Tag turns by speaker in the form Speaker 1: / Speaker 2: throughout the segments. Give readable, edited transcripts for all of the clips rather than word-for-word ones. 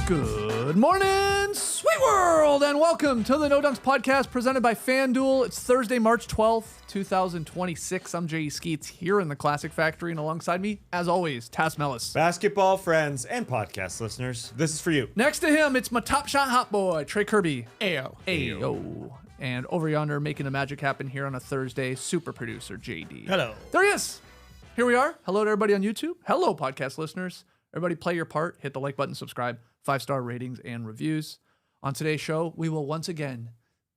Speaker 1: Good morning, sweet world, and welcome to the No Dunks podcast presented by FanDuel. It's Thursday, March 12th, 2026. I'm Jay Skeets here in the Classic Factory, and alongside me, as always, Tass Mellis.
Speaker 2: Basketball friends and podcast listeners, this is for you.
Speaker 1: Next to him, it's my top shot hot boy, Trey Kirby.
Speaker 3: Ayo.
Speaker 1: Ayo. And over yonder, making the magic happen here on a Thursday, super producer JD.
Speaker 3: Hello.
Speaker 1: There he is. Here we are. Hello to everybody on YouTube. Hello, podcast listeners. Everybody play your part. Hit the like button, subscribe, 5-star ratings and reviews. On today's show, we will once again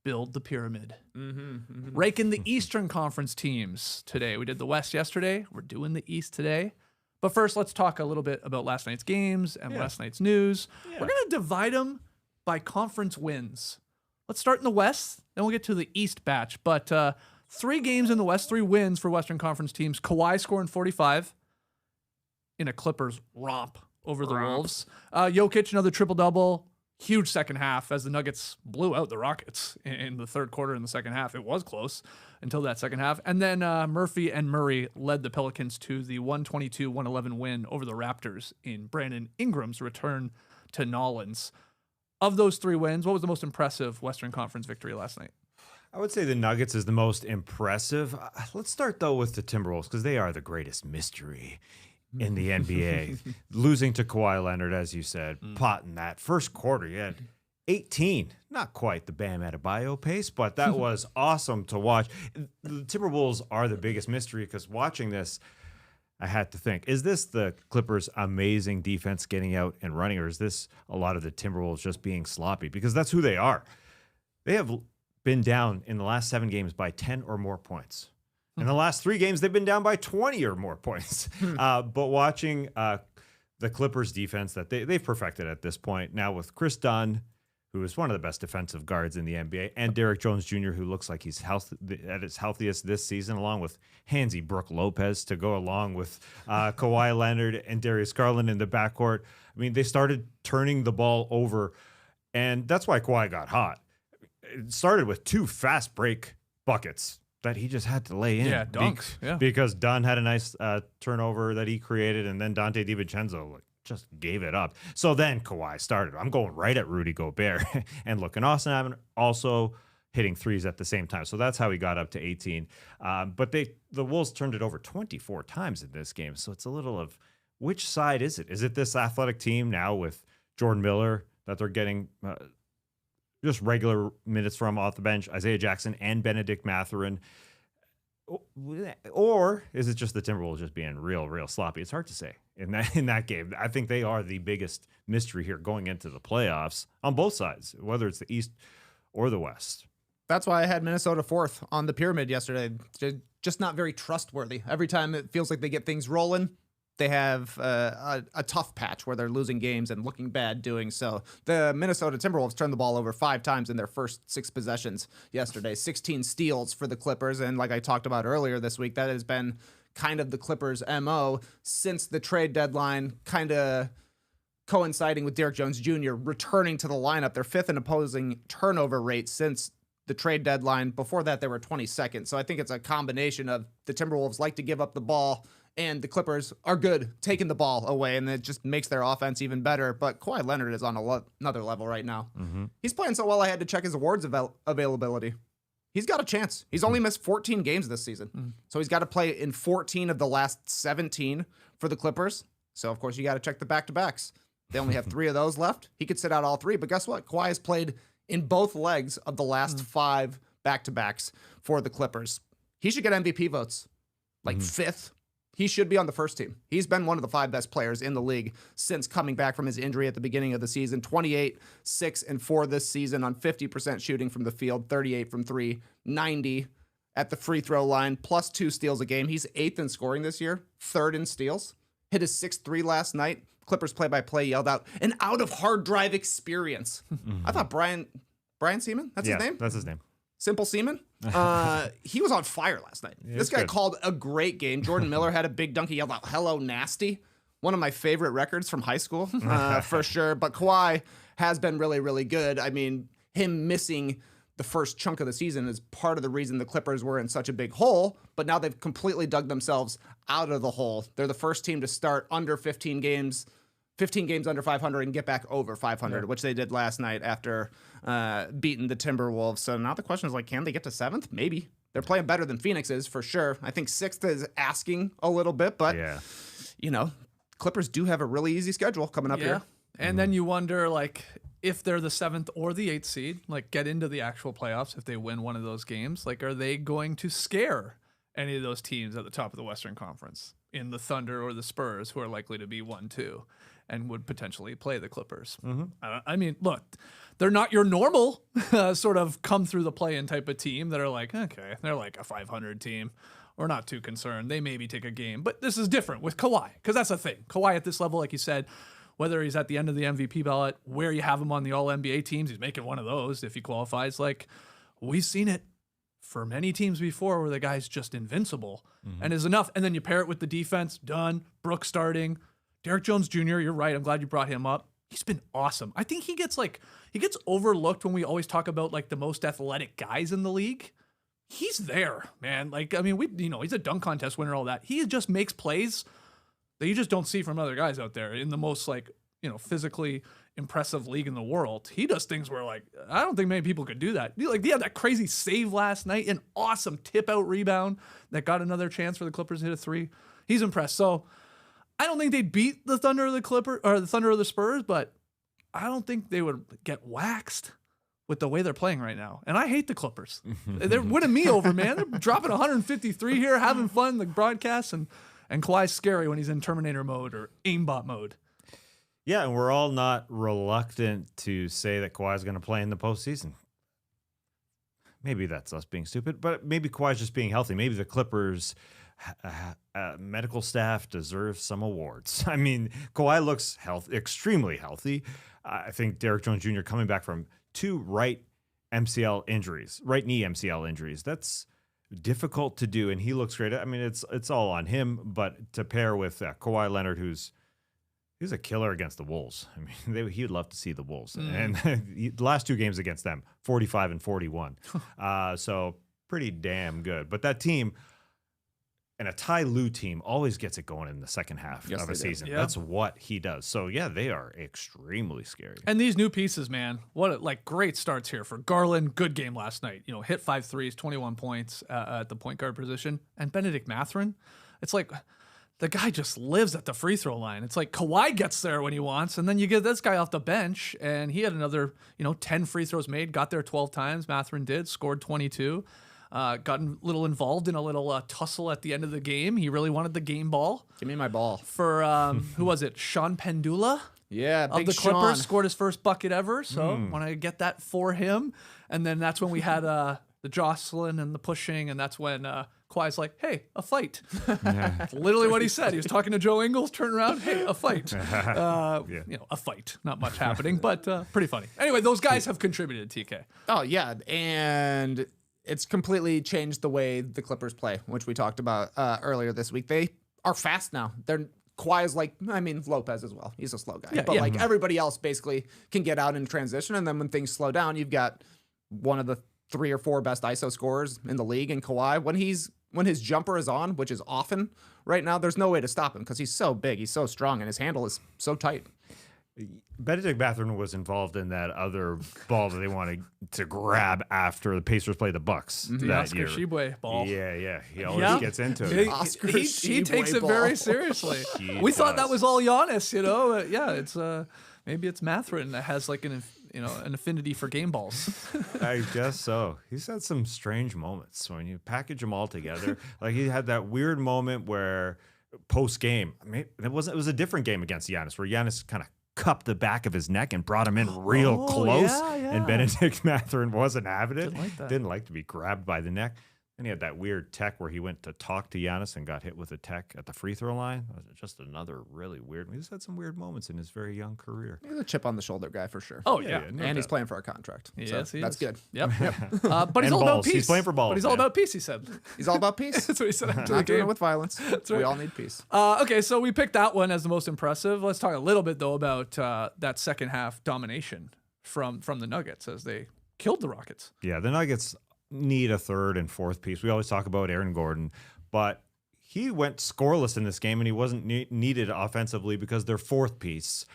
Speaker 1: build the pyramid. Raking the Eastern Conference teams today. We did the West yesterday. We're doing the East today. But first, let's talk a little bit about last night's games and last night's news. We're going to divide them by conference wins. Let's start in the West, then we'll get to the East batch. But 3 games in the West, 3 wins for Western Conference teams. Kawhi scoring 45 in a Clippers romp over the Wolves. Jokic, another triple-double. Huge second half as the Nuggets blew out the Rockets in the third quarter in the second half. It was close until that second half. And then Murphy and Murray led the Pelicans to the 122-111 win over the Raptors in Brandon Ingram's return to Nolans. Of those 3 wins, what was the most impressive Western Conference victory last night?
Speaker 2: I would say the Nuggets is the most impressive. Let's start, though, with the Timberwolves, because they are the greatest mystery in the NBA. Losing to Kawhi Leonard, as you said, potting that. First quarter, you had 18. Not quite the Bam Adebayo pace, but that was awesome to watch. The Timberwolves are the biggest mystery, because watching this, I had to think, is this the Clippers' amazing defense getting out and running, or is this a lot of the Timberwolves just being sloppy? Because that's who they are. They have been down in the last 7 games by 10 or more points. In the last 3 games, they've been down by 20 or more points. But watching the Clippers' defense that they've perfected at this point, now with Chris Dunn, who is one of the best defensive guards in the NBA, and Derrick Jones Jr., who looks like he's at his healthiest this season, along with Handsy Brook Lopez to go along with Kawhi Leonard and Darius Garland in the backcourt. I mean, they started turning the ball over, and that's why Kawhi got hot. It started with 2 fast break buckets that he just had to lay in.
Speaker 1: Yeah, dunks.
Speaker 2: Because Dunn had a nice turnover that he created, and then Dante DiVincenzo just gave it up. So then Kawhi started. I'm going right at Rudy Gobert and looking awesome, having also hitting threes at the same time. So that's how he got up to 18. But the Wolves turned it over 24 times in this game. So it's a little of, which side is it? Is it this athletic team now with Jordan Miller that they're getting just regular minutes from off the bench, Isaiah Jackson and Benedict Mathurin? Or is it just the Timberwolves just being real sloppy? It's hard to say in that game. I think they are the biggest mystery here going into the playoffs on both sides, whether it's the East or the West.
Speaker 3: That's why I had Minnesota 4th on the pyramid yesterday. Just not very trustworthy. Every time it feels like they get things rolling, they have a tough patch where they're losing games and looking bad doing so. The Minnesota Timberwolves turned the ball over 5 times in their first 6 possessions yesterday. 16 steals for the Clippers, and like I talked about earlier this week, that has been kind of the Clippers' MO since the trade deadline, kind of coinciding with Derrick Jones Jr. returning to the lineup. Their 5th in opposing turnover rate since the trade deadline. Before that, they were 22nd. So I think it's a combination of the Timberwolves like to give up the ball, and the Clippers are good taking the ball away, and it just makes their offense even better. But Kawhi Leonard is on another level right now. He's playing so well, I had to check his awards availability. He's got a chance. He's only missed 14 games this season. So he's got to play in 14 of the last 17 for the Clippers. So, of course, you got to check the back-to-backs. They only have 3 of those left. He could sit out all 3. But guess what? Kawhi has played in both legs of the last 5 back-to-backs for the Clippers. He should get MVP votes, like 5th. He should be on the first team. He's been one of the 5 best players in the league since coming back from his injury at the beginning of the season. 28, 6, and 4 this season on 50% shooting from the field, 38 from 3, 90 at the free throw line, plus 2 steals a game. He's 8th in scoring this year, 3rd in steals. Hit his 6th 3 last night. Clippers play-by-play yelled out, "An out-of-hard drive experience." I thought Brian Seaman, that's his name?
Speaker 2: That's his name.
Speaker 3: Simple Seaman. He was on fire last night. This guy called a great game. Jordan Miller had a big dunk. He yelled out, "Hello, nasty." One of my favorite records from high school, for sure. But Kawhi has been really, really good. I mean, him missing the first chunk of the season is part of the reason the Clippers were in such a big hole, but now they've completely dug themselves out of the hole. They're the first team to start under 15 15 games under 500 and get back over 500, which they did last night after beating the Timberwolves. So now the question is, like, can they get to 7th? Maybe. They're playing better than Phoenix is, for sure. I think 6th is asking a little bit, but, you know, Clippers do have a really easy schedule coming up here.
Speaker 1: And then you wonder, like, if they're the 7th or the 8th seed, like, get into the actual playoffs, if they win one of those games, like, are they going to scare any of those teams at the top of the Western Conference in the Thunder or the Spurs, who are likely to be 1-2 and would potentially play the Clippers? I mean, look, they're not your normal sort of come through the play-in type of team that are like, okay, they're like a 500 team. We're not too concerned. They maybe take a game. But this is different with Kawhi, because that's the thing. Kawhi at this level, like you said, whether he's at the end of the MVP ballot, where you have him on the All-NBA teams, he's making one of those if he qualifies. Like, we've seen it for many teams before where the guy's just invincible and is enough. And then you pair it with the defense, done, Brooks starting, Derrick Jones Jr., you're right, I'm glad you brought him up. He's been awesome. I think he gets overlooked when we always talk about, like, the most athletic guys in the league. He's there, man. Like, I mean, he's a dunk contest winner, all that. He just makes plays that you just don't see from other guys out there in the most, like, physically impressive league in the world. He does things where, like, I don't think many people could do that. Like, he had that crazy save last night, an awesome tip out rebound that got another chance for the Clippers to hit a 3. He's impressed. So I don't think they'd beat the Thunder or the Thunder or the Spurs, but I don't think they would get waxed with the way they're playing right now. And I hate the Clippers. They're winning me over, man. They're dropping 153 here, having fun, the broadcast, and Kawhi's scary when he's in Terminator mode or Aimbot mode.
Speaker 2: Yeah, and we're all not reluctant to say that Kawhi's going to play in the postseason. Maybe that's us being stupid, but maybe Kawhi's just being healthy. Maybe the Clippers medical staff deserves some awards. I mean, Kawhi looks extremely healthy. I think Derrick Jones Jr. coming back from 2 right knee MCL injuries. That's difficult to do, and he looks great. I mean, it's all on him, but to pair with Kawhi Leonard, he's a killer against the Wolves. I mean, he'd love to see the Wolves. And the last 2 games against them, 45 and 41. So pretty damn good. But that team, and a Ty Lue team, always gets it going in the second half of a season. Yeah. That's what he does. So, yeah, they are extremely scary.
Speaker 1: And these new pieces, man, great starts here for Garland. Good game last night. Hit 5 threes, 21 points at the point guard position. And Benedict Mathurin, it's like the guy just lives at the free throw line. It's like Kawhi gets there when he wants, and then you get this guy off the bench, and he had another, 10 free throws made, got there 12 times. Mathurin did, scored 22. Got a little involved in a little tussle at the end of the game. He really wanted the game ball.
Speaker 3: Give me my ball.
Speaker 1: For, who was it? Sean Pendula?
Speaker 3: Yeah,
Speaker 1: of the Clippers. Scored his first bucket ever. So want to get that for him. And then that's when we had the jostling and the pushing. And that's when Kawhi's like, hey, a fight. That's literally what he said. He was talking to Joe Ingles, turned around, hey, a fight. A fight. Not much happening, but pretty funny. Anyway, those guys have contributed, TK.
Speaker 3: Oh, yeah. And it's completely changed the way the Clippers play, which we talked about earlier this week. They are fast now. Kawhi is Lopez as well. He's a slow guy. But everybody else basically can get out in transition. And then when things slow down, you've got one of the 3 or 4 best ISO scorers in the league in Kawhi. When his jumper is on, which is often right now, there's no way to stop him because he's so big, he's so strong, and his handle is so tight.
Speaker 2: Benedict Mathurin was involved in that other ball that they wanted to grab after the Pacers played the Bucks that
Speaker 1: Oscar
Speaker 2: year.
Speaker 1: Shibwe ball.
Speaker 2: Yeah. He always gets into it.
Speaker 1: He takes it very seriously. We thought that was all Giannis, it's maybe it's Mathurin that has like an affinity for game balls.
Speaker 2: I guess so. He's had some strange moments when you package them all together. Like he had that weird moment where post game, it was a different game against Giannis where Giannis kind of cupped the back of his neck and brought him in real close. And Benedict Mathurin wasn't having it. Didn't like to be grabbed by the neck. And he had that weird tech where he went to talk to Giannis and got hit with a tech at the free throw line. Just another really weird. He's had some weird moments in his very young career.
Speaker 3: He's a chip on the shoulder guy for sure.
Speaker 1: Oh, yeah.
Speaker 3: And he's playing for a contract.
Speaker 1: Yes,
Speaker 3: so that's good.
Speaker 1: Yep. But he's all about peace.
Speaker 2: He's playing for balls.
Speaker 1: But he's all about peace, he said.
Speaker 3: He's all about peace.
Speaker 1: That's what he said after
Speaker 3: Not
Speaker 1: the game.
Speaker 3: doing it with violence.
Speaker 1: That's right.
Speaker 3: We all need peace.
Speaker 1: Okay, so we picked that one as the most impressive. Let's talk a little bit, though, about that second half domination from the Nuggets as they killed the Rockets.
Speaker 2: Yeah, the Nuggets need a third and fourth piece. We always talk about Aaron Gordon, but he went scoreless in this game, and he wasn't needed offensively because their fourth piece,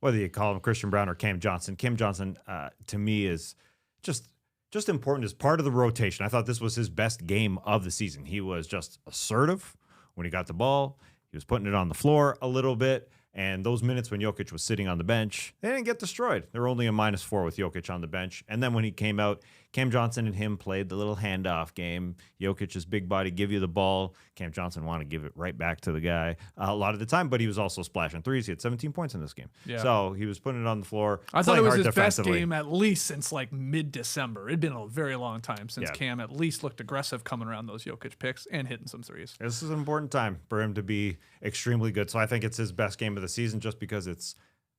Speaker 2: whether you call him Christian Brown or Cam Johnson, to me is just important as part of the rotation. I thought this was his best game of the season. He was just assertive when he got the ball. He was putting it on the floor a little bit. And those minutes when Jokic was sitting on the bench, they didn't get destroyed. They were only a -4 with Jokic on the bench. And then when he came out, Cam Johnson and him played the little handoff game. Jokic's big body give you the ball. Cam Johnson wanted to give it right back to the guy a lot of the time, but he was also splashing threes. He had 17 points in this game. Yeah. So he was putting it on the floor.
Speaker 1: I thought it was his best game at least since like mid-December. It'd been a very long time since Cam at least looked aggressive coming around those Jokic picks and hitting some threes.
Speaker 2: This is an important time for him to be extremely good. So I think it's his best game of the season just because it's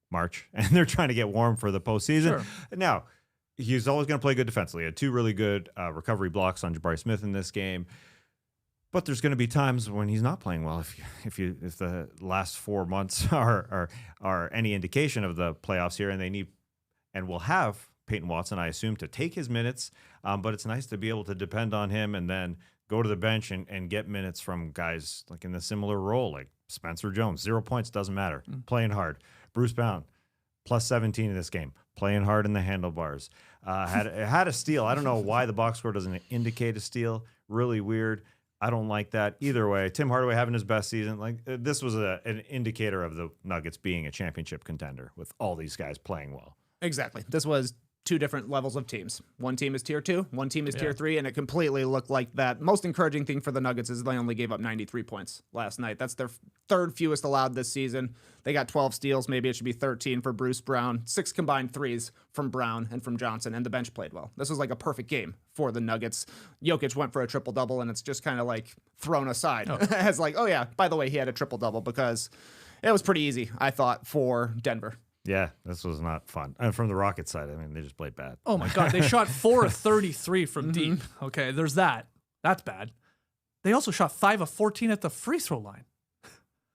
Speaker 2: March and they're trying to get warm for the postseason. Sure. Now, he's always going to play good defensively. He had 2 really good recovery blocks on Jabari Smith in this game. But there's going to be times when he's not playing well. If the last 4 months are any indication of the playoffs here, and they need and will have Peyton Watson, I assume, to take his minutes. But it's nice to be able to depend on him and then go to the bench and get minutes from guys like in a similar role, like Spencer Jones. 0 points, doesn't matter. Playing hard. Bruce Brown, plus 17 in this game. Playing hard in the handlebars. Had a steal. I don't know why the box score doesn't indicate a steal. Really weird. I don't like that. Either way, Tim Hardaway having his best season. This was an indicator of the Nuggets being a championship contender with all these guys playing well.
Speaker 3: Exactly. This was 2 different levels of teams. One team is tier 2, one team is tier 3, and it completely looked like that. Most encouraging thing for the Nuggets is they only gave up 93 points last night. That's their 3rd fewest allowed this season. They got 12 steals. Maybe it should be 13 for Bruce Brown. 6 combined threes from Brown and from Johnson, and the bench played well. This was like a perfect game for the Nuggets. Jokic went for a triple-double, and it's just kind of like thrown aside as like, oh yeah, by the way, he had a triple-double because it was pretty easy, I thought, for Denver.
Speaker 2: Yeah, this was not fun. And from the Rockets side, I mean, they just played bad.
Speaker 1: Oh my God, they shot 4 of 33 from deep. Okay, there's that. That's bad. They also shot 5 of 14 at the free throw line.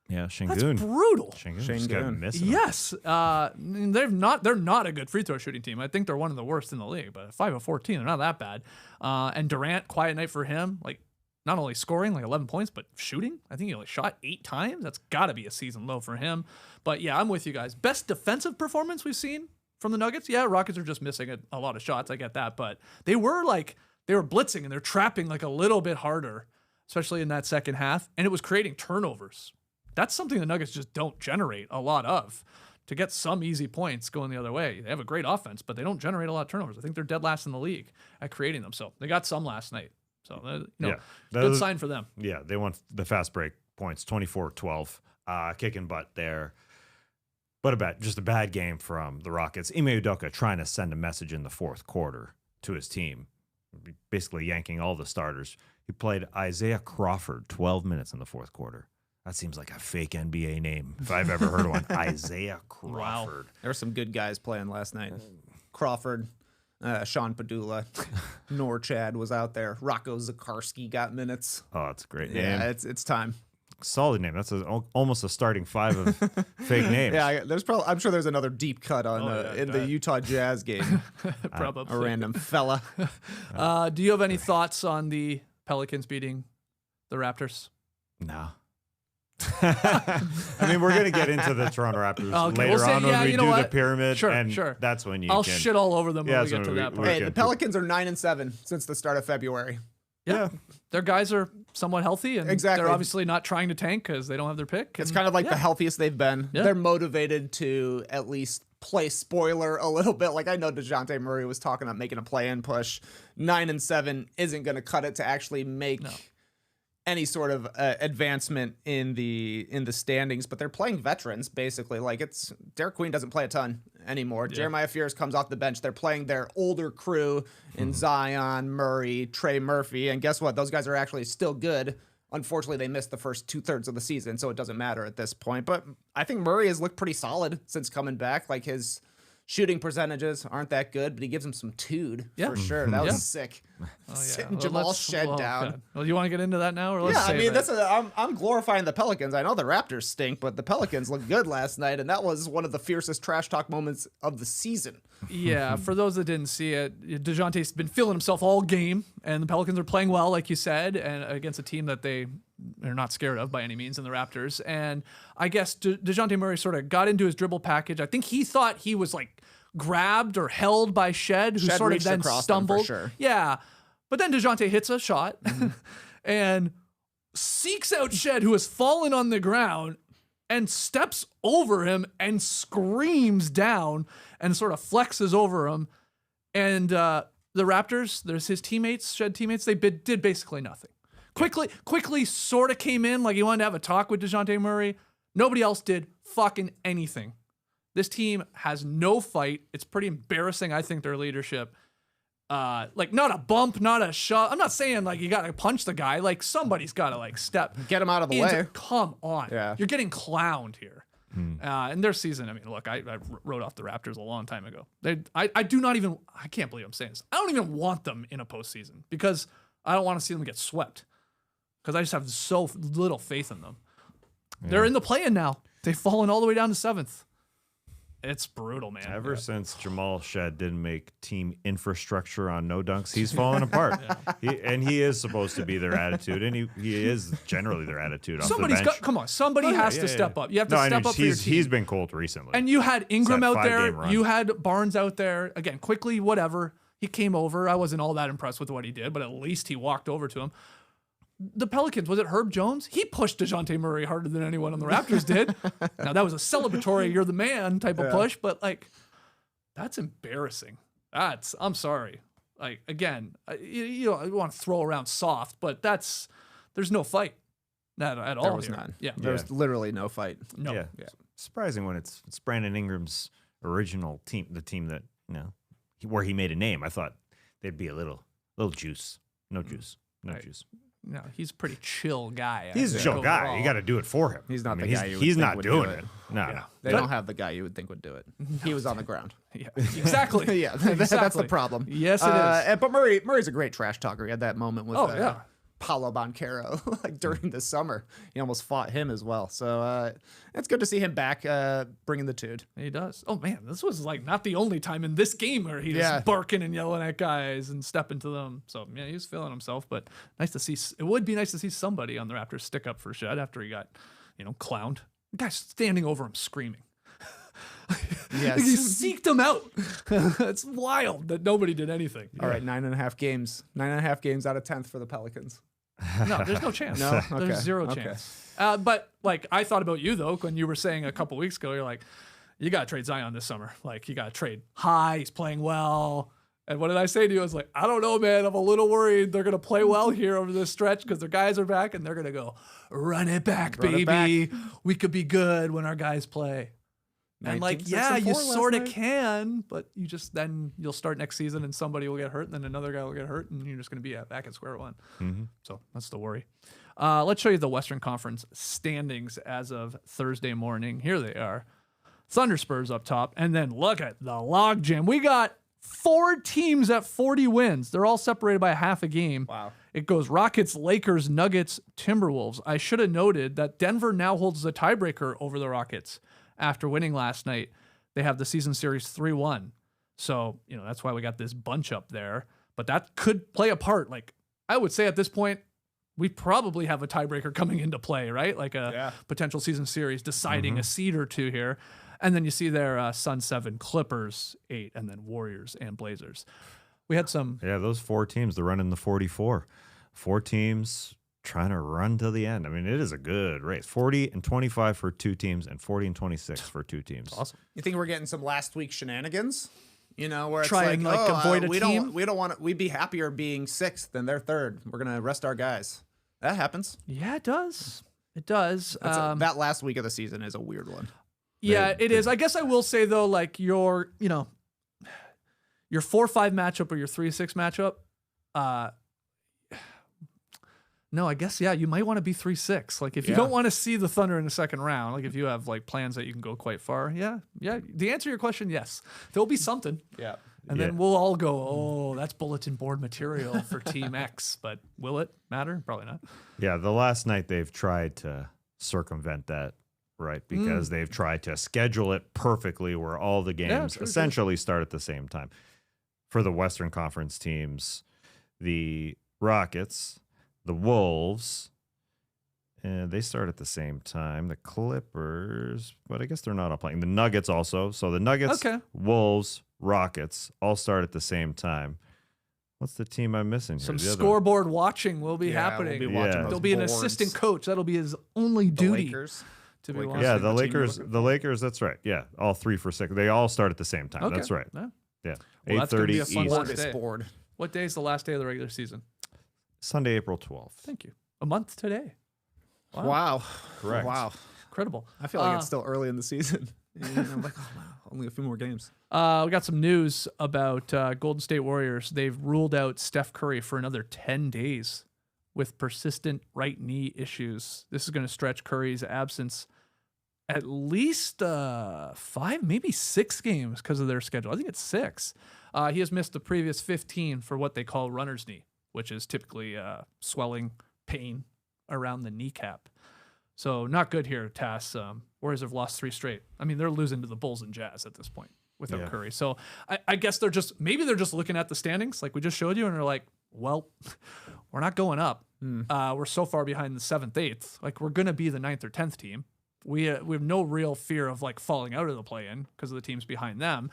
Speaker 2: Yeah, Şengün.
Speaker 1: That's brutal.
Speaker 2: Şengün.
Speaker 1: Yes, they're not a good free throw shooting team. I think they're one of the worst in the league. But 5 of 14, they're not that bad. And Durant, quiet night for him. Like not only scoring like 11 points, but shooting. I think he only shot 8 times. That's got to be a season low for him. But yeah, I'm with you guys. Best defensive performance we've seen from the Nuggets. Yeah, Rockets are just missing a lot of shots. I get that, but they were blitzing and they're trapping like a little bit harder, especially in that second half, and it was creating turnovers. That's something the Nuggets just don't generate a lot of. To get some easy points going the other way, they have a great offense, but they don't generate a lot of turnovers. I think they're dead last in the league at creating them. So they got some last night. So good sign for them.
Speaker 2: Yeah, they won the fast break points, 24-12, kicking butt there. But just a bad game from the Rockets. Ime Udoka trying to send a message in the 4th quarter to his team, basically yanking all the starters. He played Isaiah Crawford 12 minutes in the 4th quarter. That seems like a fake NBA name if I've ever heard of one. Isaiah Crawford.
Speaker 3: Wow. There were some good guys playing last night. Crawford, Sean Padula, Norchad was out there. Rocco Zakarski got minutes.
Speaker 2: Oh, that's a great name.
Speaker 3: Yeah, it's time.
Speaker 2: Solid name. That's almost a starting 5 of fake names.
Speaker 3: Yeah, I'm sure there's another deep cut on in the Utah Jazz game.
Speaker 1: Probably
Speaker 3: a random fella.
Speaker 1: Do you have any thoughts on the Pelicans beating the Raptors?
Speaker 2: No. I mean, we're going to get into the Toronto Raptors later on when we do the pyramid. Sure. That's when
Speaker 1: I'll shit all over them when we get to that part.
Speaker 3: Hey, the Pelicans are 9-7 since the start of February.
Speaker 1: Yeah. Their guys are somewhat healthy, and they're obviously not trying to tank because they don't have their pick.
Speaker 3: It's kind of like the healthiest they've been. Yeah. They're motivated to at least play spoiler a little bit. Like I know Dejounte Murray was talking about making a play-in push. 9-7 isn't going to cut it to actually make any sort of advancement in the standings, but they're playing veterans basically. Like Derek Queen doesn't play a ton anymore. Yeah. Jeremiah Fears comes off the bench. They're playing their older crew in Zion, Murray, Trey Murphy, and guess what? Those guys are actually still good. Unfortunately, they missed the first 2/3 of the season, so it doesn't matter at this point. But I think Murray has looked pretty solid since coming back. Like his shooting percentages aren't that good, but he gives him some tude for sure. That was sick. Sitting Jamal Shead down.
Speaker 1: Okay. Well, you want to get into that now? Or
Speaker 3: I'm glorifying the Pelicans. I know the Raptors stink, but the Pelicans looked good last night, and that was one of the fiercest trash talk moments of the season.
Speaker 1: Yeah, for those that didn't see it, DeJounte's been feeling himself all game, and the Pelicans are playing well, like you said, and against a team that they they're not scared of by any means in the Raptors. And I guess Dejounte Murray sort of got into his dribble package. I think he thought he was like grabbed or held by Shead, who
Speaker 3: Shead
Speaker 1: sort of
Speaker 3: reached
Speaker 1: then
Speaker 3: across him for
Speaker 1: stumbled.
Speaker 3: sure.
Speaker 1: Yeah. But then Dejounte hits a shot and seeks out Shead, who has fallen on the ground, and steps over him and screams down and sort of flexes over him. And the Raptors, there's his teammates, Shead teammates, they did basically nothing. Quickly sort of came in like he wanted to have a talk with Dejounte Murray. Nobody else did fucking anything. This team has no fight. It's pretty embarrassing, I think, their leadership. Like not a bump, not a shove. I'm not saying like you gotta punch the guy. Like somebody's gotta like step.
Speaker 3: Get him out of the way.
Speaker 1: Come on.
Speaker 3: Yeah.
Speaker 1: You're getting clowned here. And their season, I mean, look, I wrote off the Raptors a long time ago. I do not even, I can't believe I'm saying this. I don't even want them in a postseason because I don't want to see them get swept. Because I just have so little faith in them. Yeah. They're in the play-in now. They've fallen all the way down to 7th. It's brutal, man.
Speaker 2: Ever since Jamal Shead didn't make team infrastructure on no dunks, he's fallen apart. He is supposed to be their attitude, and he is generally their attitude off the bench.
Speaker 1: Come on, somebody has to step up. You have to step up for your team.
Speaker 2: He's been cold recently.
Speaker 1: And you had Ingram out there. You had Barnes out there. Again, quickly, whatever. He came over. I wasn't all that impressed with what he did, but at least he walked over to him. The Pelicans, was it Herb Jones? He pushed Dejounte Murray harder than anyone on the Raptors did. Now, that was a celebratory, you're the man type of push, but like, that's embarrassing. I'm sorry. Like, again, you want to throw around soft, but there's no fight at all.
Speaker 3: There was
Speaker 1: here.
Speaker 3: none.
Speaker 1: Yeah.
Speaker 3: There was literally no fight.
Speaker 1: No.
Speaker 2: Yeah. Surprising when it's Brandon Ingram's original team, the team that, where he made a name. I thought there'd be a little juice. No juice. No juice.
Speaker 1: No, he's a pretty chill guy.
Speaker 2: He's a chill guy.
Speaker 1: overall.
Speaker 2: You got to do it for him.
Speaker 3: He's not the guy you would
Speaker 2: He's
Speaker 3: think
Speaker 2: not
Speaker 3: would
Speaker 2: doing
Speaker 3: do
Speaker 2: it.
Speaker 3: it.
Speaker 2: No.
Speaker 3: They don't have the guy you would think would do it. He was on the ground.
Speaker 1: Yeah, exactly.
Speaker 3: Yeah, that's the problem.
Speaker 1: Yes, it is.
Speaker 3: But Murray's a great trash talker. He had that moment with
Speaker 1: yeah.
Speaker 3: Paolo Banchero like during the summer. He almost fought him as well. So it's good to see him back bringing the tude.
Speaker 1: He does. Oh, man, this was like not the only time in this game where he was barking and yelling at guys and stepping to them. So, yeah, he was feeling himself. But nice to see. It would be nice to see somebody on the Raptors stick up for Shead after he got, clowned. The guy's standing over him screaming.
Speaker 3: Yes.
Speaker 1: He seeked him out. It's wild that nobody did anything.
Speaker 3: All right, 9.5 games. 9.5 games out of 10th for the Pelicans.
Speaker 1: No, there's no chance.
Speaker 3: No?
Speaker 1: There's
Speaker 3: Okay.
Speaker 1: zero
Speaker 3: Okay.
Speaker 1: chance. But like I thought about you though, when you were saying a couple weeks ago, you're like, you got to trade Zion this summer. Like you got to trade high. He's playing well. And what did I say to you? I was like, I don't know, man. I'm a little worried they're going to play well here over this stretch because their guys are back and they're going to go, run it back, baby. We could be good when our guys play. And like, yeah, you sort of can, but then you'll start next season and somebody will get hurt and then another guy will get hurt and you're just going to be back at square one. Mm-hmm. So that's the worry. Let's show you the Western Conference standings as of Thursday morning. Here they are. Thunder Spurs up top. And then look at the logjam. We got 4 teams at 40 wins. They're all separated by half a game.
Speaker 3: Wow.
Speaker 1: It goes Rockets, Lakers, Nuggets, Timberwolves. I should have noted that Denver now holds the tiebreaker over the Rockets. After winning last night, they have the season series 3-1. So, that's why we got this bunch up there. But that could play a part. Like, I would say at this point, we probably have a tiebreaker coming into play, right? Like a potential season series deciding a seed or two here. And then you see there Suns 7, Clippers 8, and then Warriors and Blazers. We had some...
Speaker 2: Yeah, those 4 teams, they're running the 44. 4 teams... trying to run to the end. I mean, it is a good race. 40 and 25 for 2 teams and 40 and 26 for 2 teams.
Speaker 1: Awesome.
Speaker 3: You think we're getting some last week shenanigans? Where it's
Speaker 1: try and avoid a team?
Speaker 3: We don't want to, we'd be happier being 6th than they're 3rd. We're going to rest our guys. That happens.
Speaker 1: Yeah, it does. It does.
Speaker 3: That last week of the season is a weird one.
Speaker 1: Yeah, it is. I guess I will say though, like your 4-5 matchup or your 3-6 matchup, no, I guess, you might want to be 3-6. Like, if you don't want to see the Thunder in the second round, like, if you have, like, plans that you can go quite far, yeah. The answer to your question, yes. There'll be something.
Speaker 3: Yeah.
Speaker 1: And then we'll all go, oh, that's bulletin board material for Team X. But will it matter? Probably not.
Speaker 2: Yeah, the last night they've tried to circumvent that, right? Because they've tried to schedule it perfectly where all the games essentially start at the same time. For the Western Conference teams, the Rockets... the Wolves And they start at the same time. The Clippers, but I guess they're not all playing. The Nuggets also. So the Nuggets,
Speaker 1: Okay.
Speaker 2: Wolves, Rockets all start at the same time. What's the team I'm missing here?
Speaker 1: Some
Speaker 2: The other-
Speaker 1: scoreboard watching will be happening.
Speaker 3: We'll be watching
Speaker 2: Yeah.
Speaker 3: those
Speaker 1: There'll be an
Speaker 3: boards.
Speaker 1: assistant coach. That'll be his only
Speaker 3: The
Speaker 1: duty
Speaker 3: Lakers.
Speaker 1: to be
Speaker 3: Lakers.
Speaker 1: watching.
Speaker 2: Yeah,
Speaker 3: the
Speaker 2: the
Speaker 3: team
Speaker 2: Lakers.
Speaker 3: you're looking
Speaker 2: The Lakers. That's right. Yeah, all 3 for 6. They all start at the same time.
Speaker 1: Okay.
Speaker 2: That's right.
Speaker 1: Yeah.
Speaker 2: Yeah,
Speaker 1: Well, that's gonna
Speaker 2: 8:30
Speaker 1: be a fun
Speaker 2: East.
Speaker 1: one.
Speaker 3: Board is board.
Speaker 1: What day is the last day of the regular season?
Speaker 2: Sunday, April 12th.
Speaker 1: Thank you. A month today.
Speaker 3: Wow.
Speaker 2: Correct.
Speaker 3: Wow.
Speaker 1: Incredible.
Speaker 3: I feel like it's still early in the season. And I'm like, oh, wow, only a few more games.
Speaker 1: We got some news about Golden State Warriors. They've ruled out Steph Curry for another 10 days with persistent right knee issues. This is going to stretch Curry's absence at least 5, maybe 6 games because of their schedule. I think it's 6. He has missed the previous 15 for what they call runner's knee, which is typically swelling pain around the kneecap. So not good here, Tass. Warriors have lost 3 straight. I mean, they're losing to the Bulls and Jazz at this point without
Speaker 2: Yeah.
Speaker 1: Curry. So I guess they're just looking at the standings like we just showed you, and they're like, well, we're not going up. We're so far behind the 7th, 8th. Like we're gonna be the 9th or 10th team. We have no real fear of like falling out of the play-in because of the teams behind them.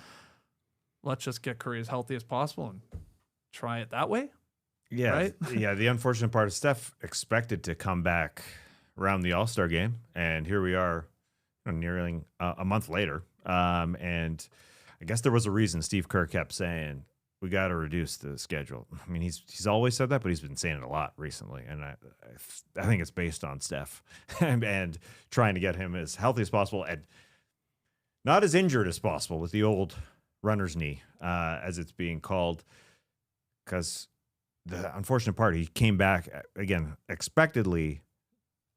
Speaker 1: Let's just get Curry as healthy as possible and try it that way.
Speaker 2: Yeah,
Speaker 1: Right?
Speaker 2: yeah. The unfortunate part is Steph expected to come back around the All-Star game, and here we are, nearing a month later. And I guess there was a reason Steve Kerr kept saying we got to reduce the schedule. I mean, he's always said that, but he's been saying it a lot recently, and I think it's based on Steph and trying to get him as healthy as possible and not as injured as possible with the old runner's knee, as it's being called, because the unfortunate part, he came back again expectedly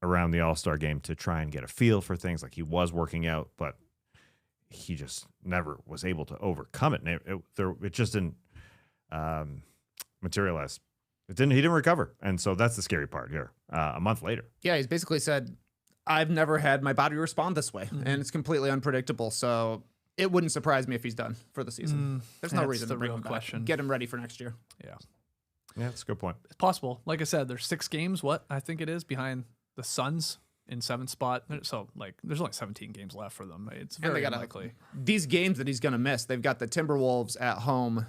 Speaker 2: around the All-Star game to try and get a feel for things. Like he was working out, but he just never was able to overcome it. And it just didn't materialize. He didn't recover. And so that's the scary part here. A month later.
Speaker 3: Yeah, he's basically said, I've never had my body respond this way, and it's completely unpredictable. So it wouldn't surprise me if he's done for the season. There's no
Speaker 1: that's
Speaker 3: reason
Speaker 1: the
Speaker 3: to bring
Speaker 1: real
Speaker 3: him back.
Speaker 1: question.
Speaker 3: Get him ready for next year.
Speaker 1: Yeah.
Speaker 2: Yeah, that's a good point.
Speaker 1: It's possible. Like I said, there's 6 games, I think it is, behind the Suns in 7th spot. So, like, there's only 17 games left for them. It's
Speaker 3: And they
Speaker 1: very
Speaker 3: got
Speaker 1: unlikely.
Speaker 3: these games that he's going to miss. They've got the Timberwolves at home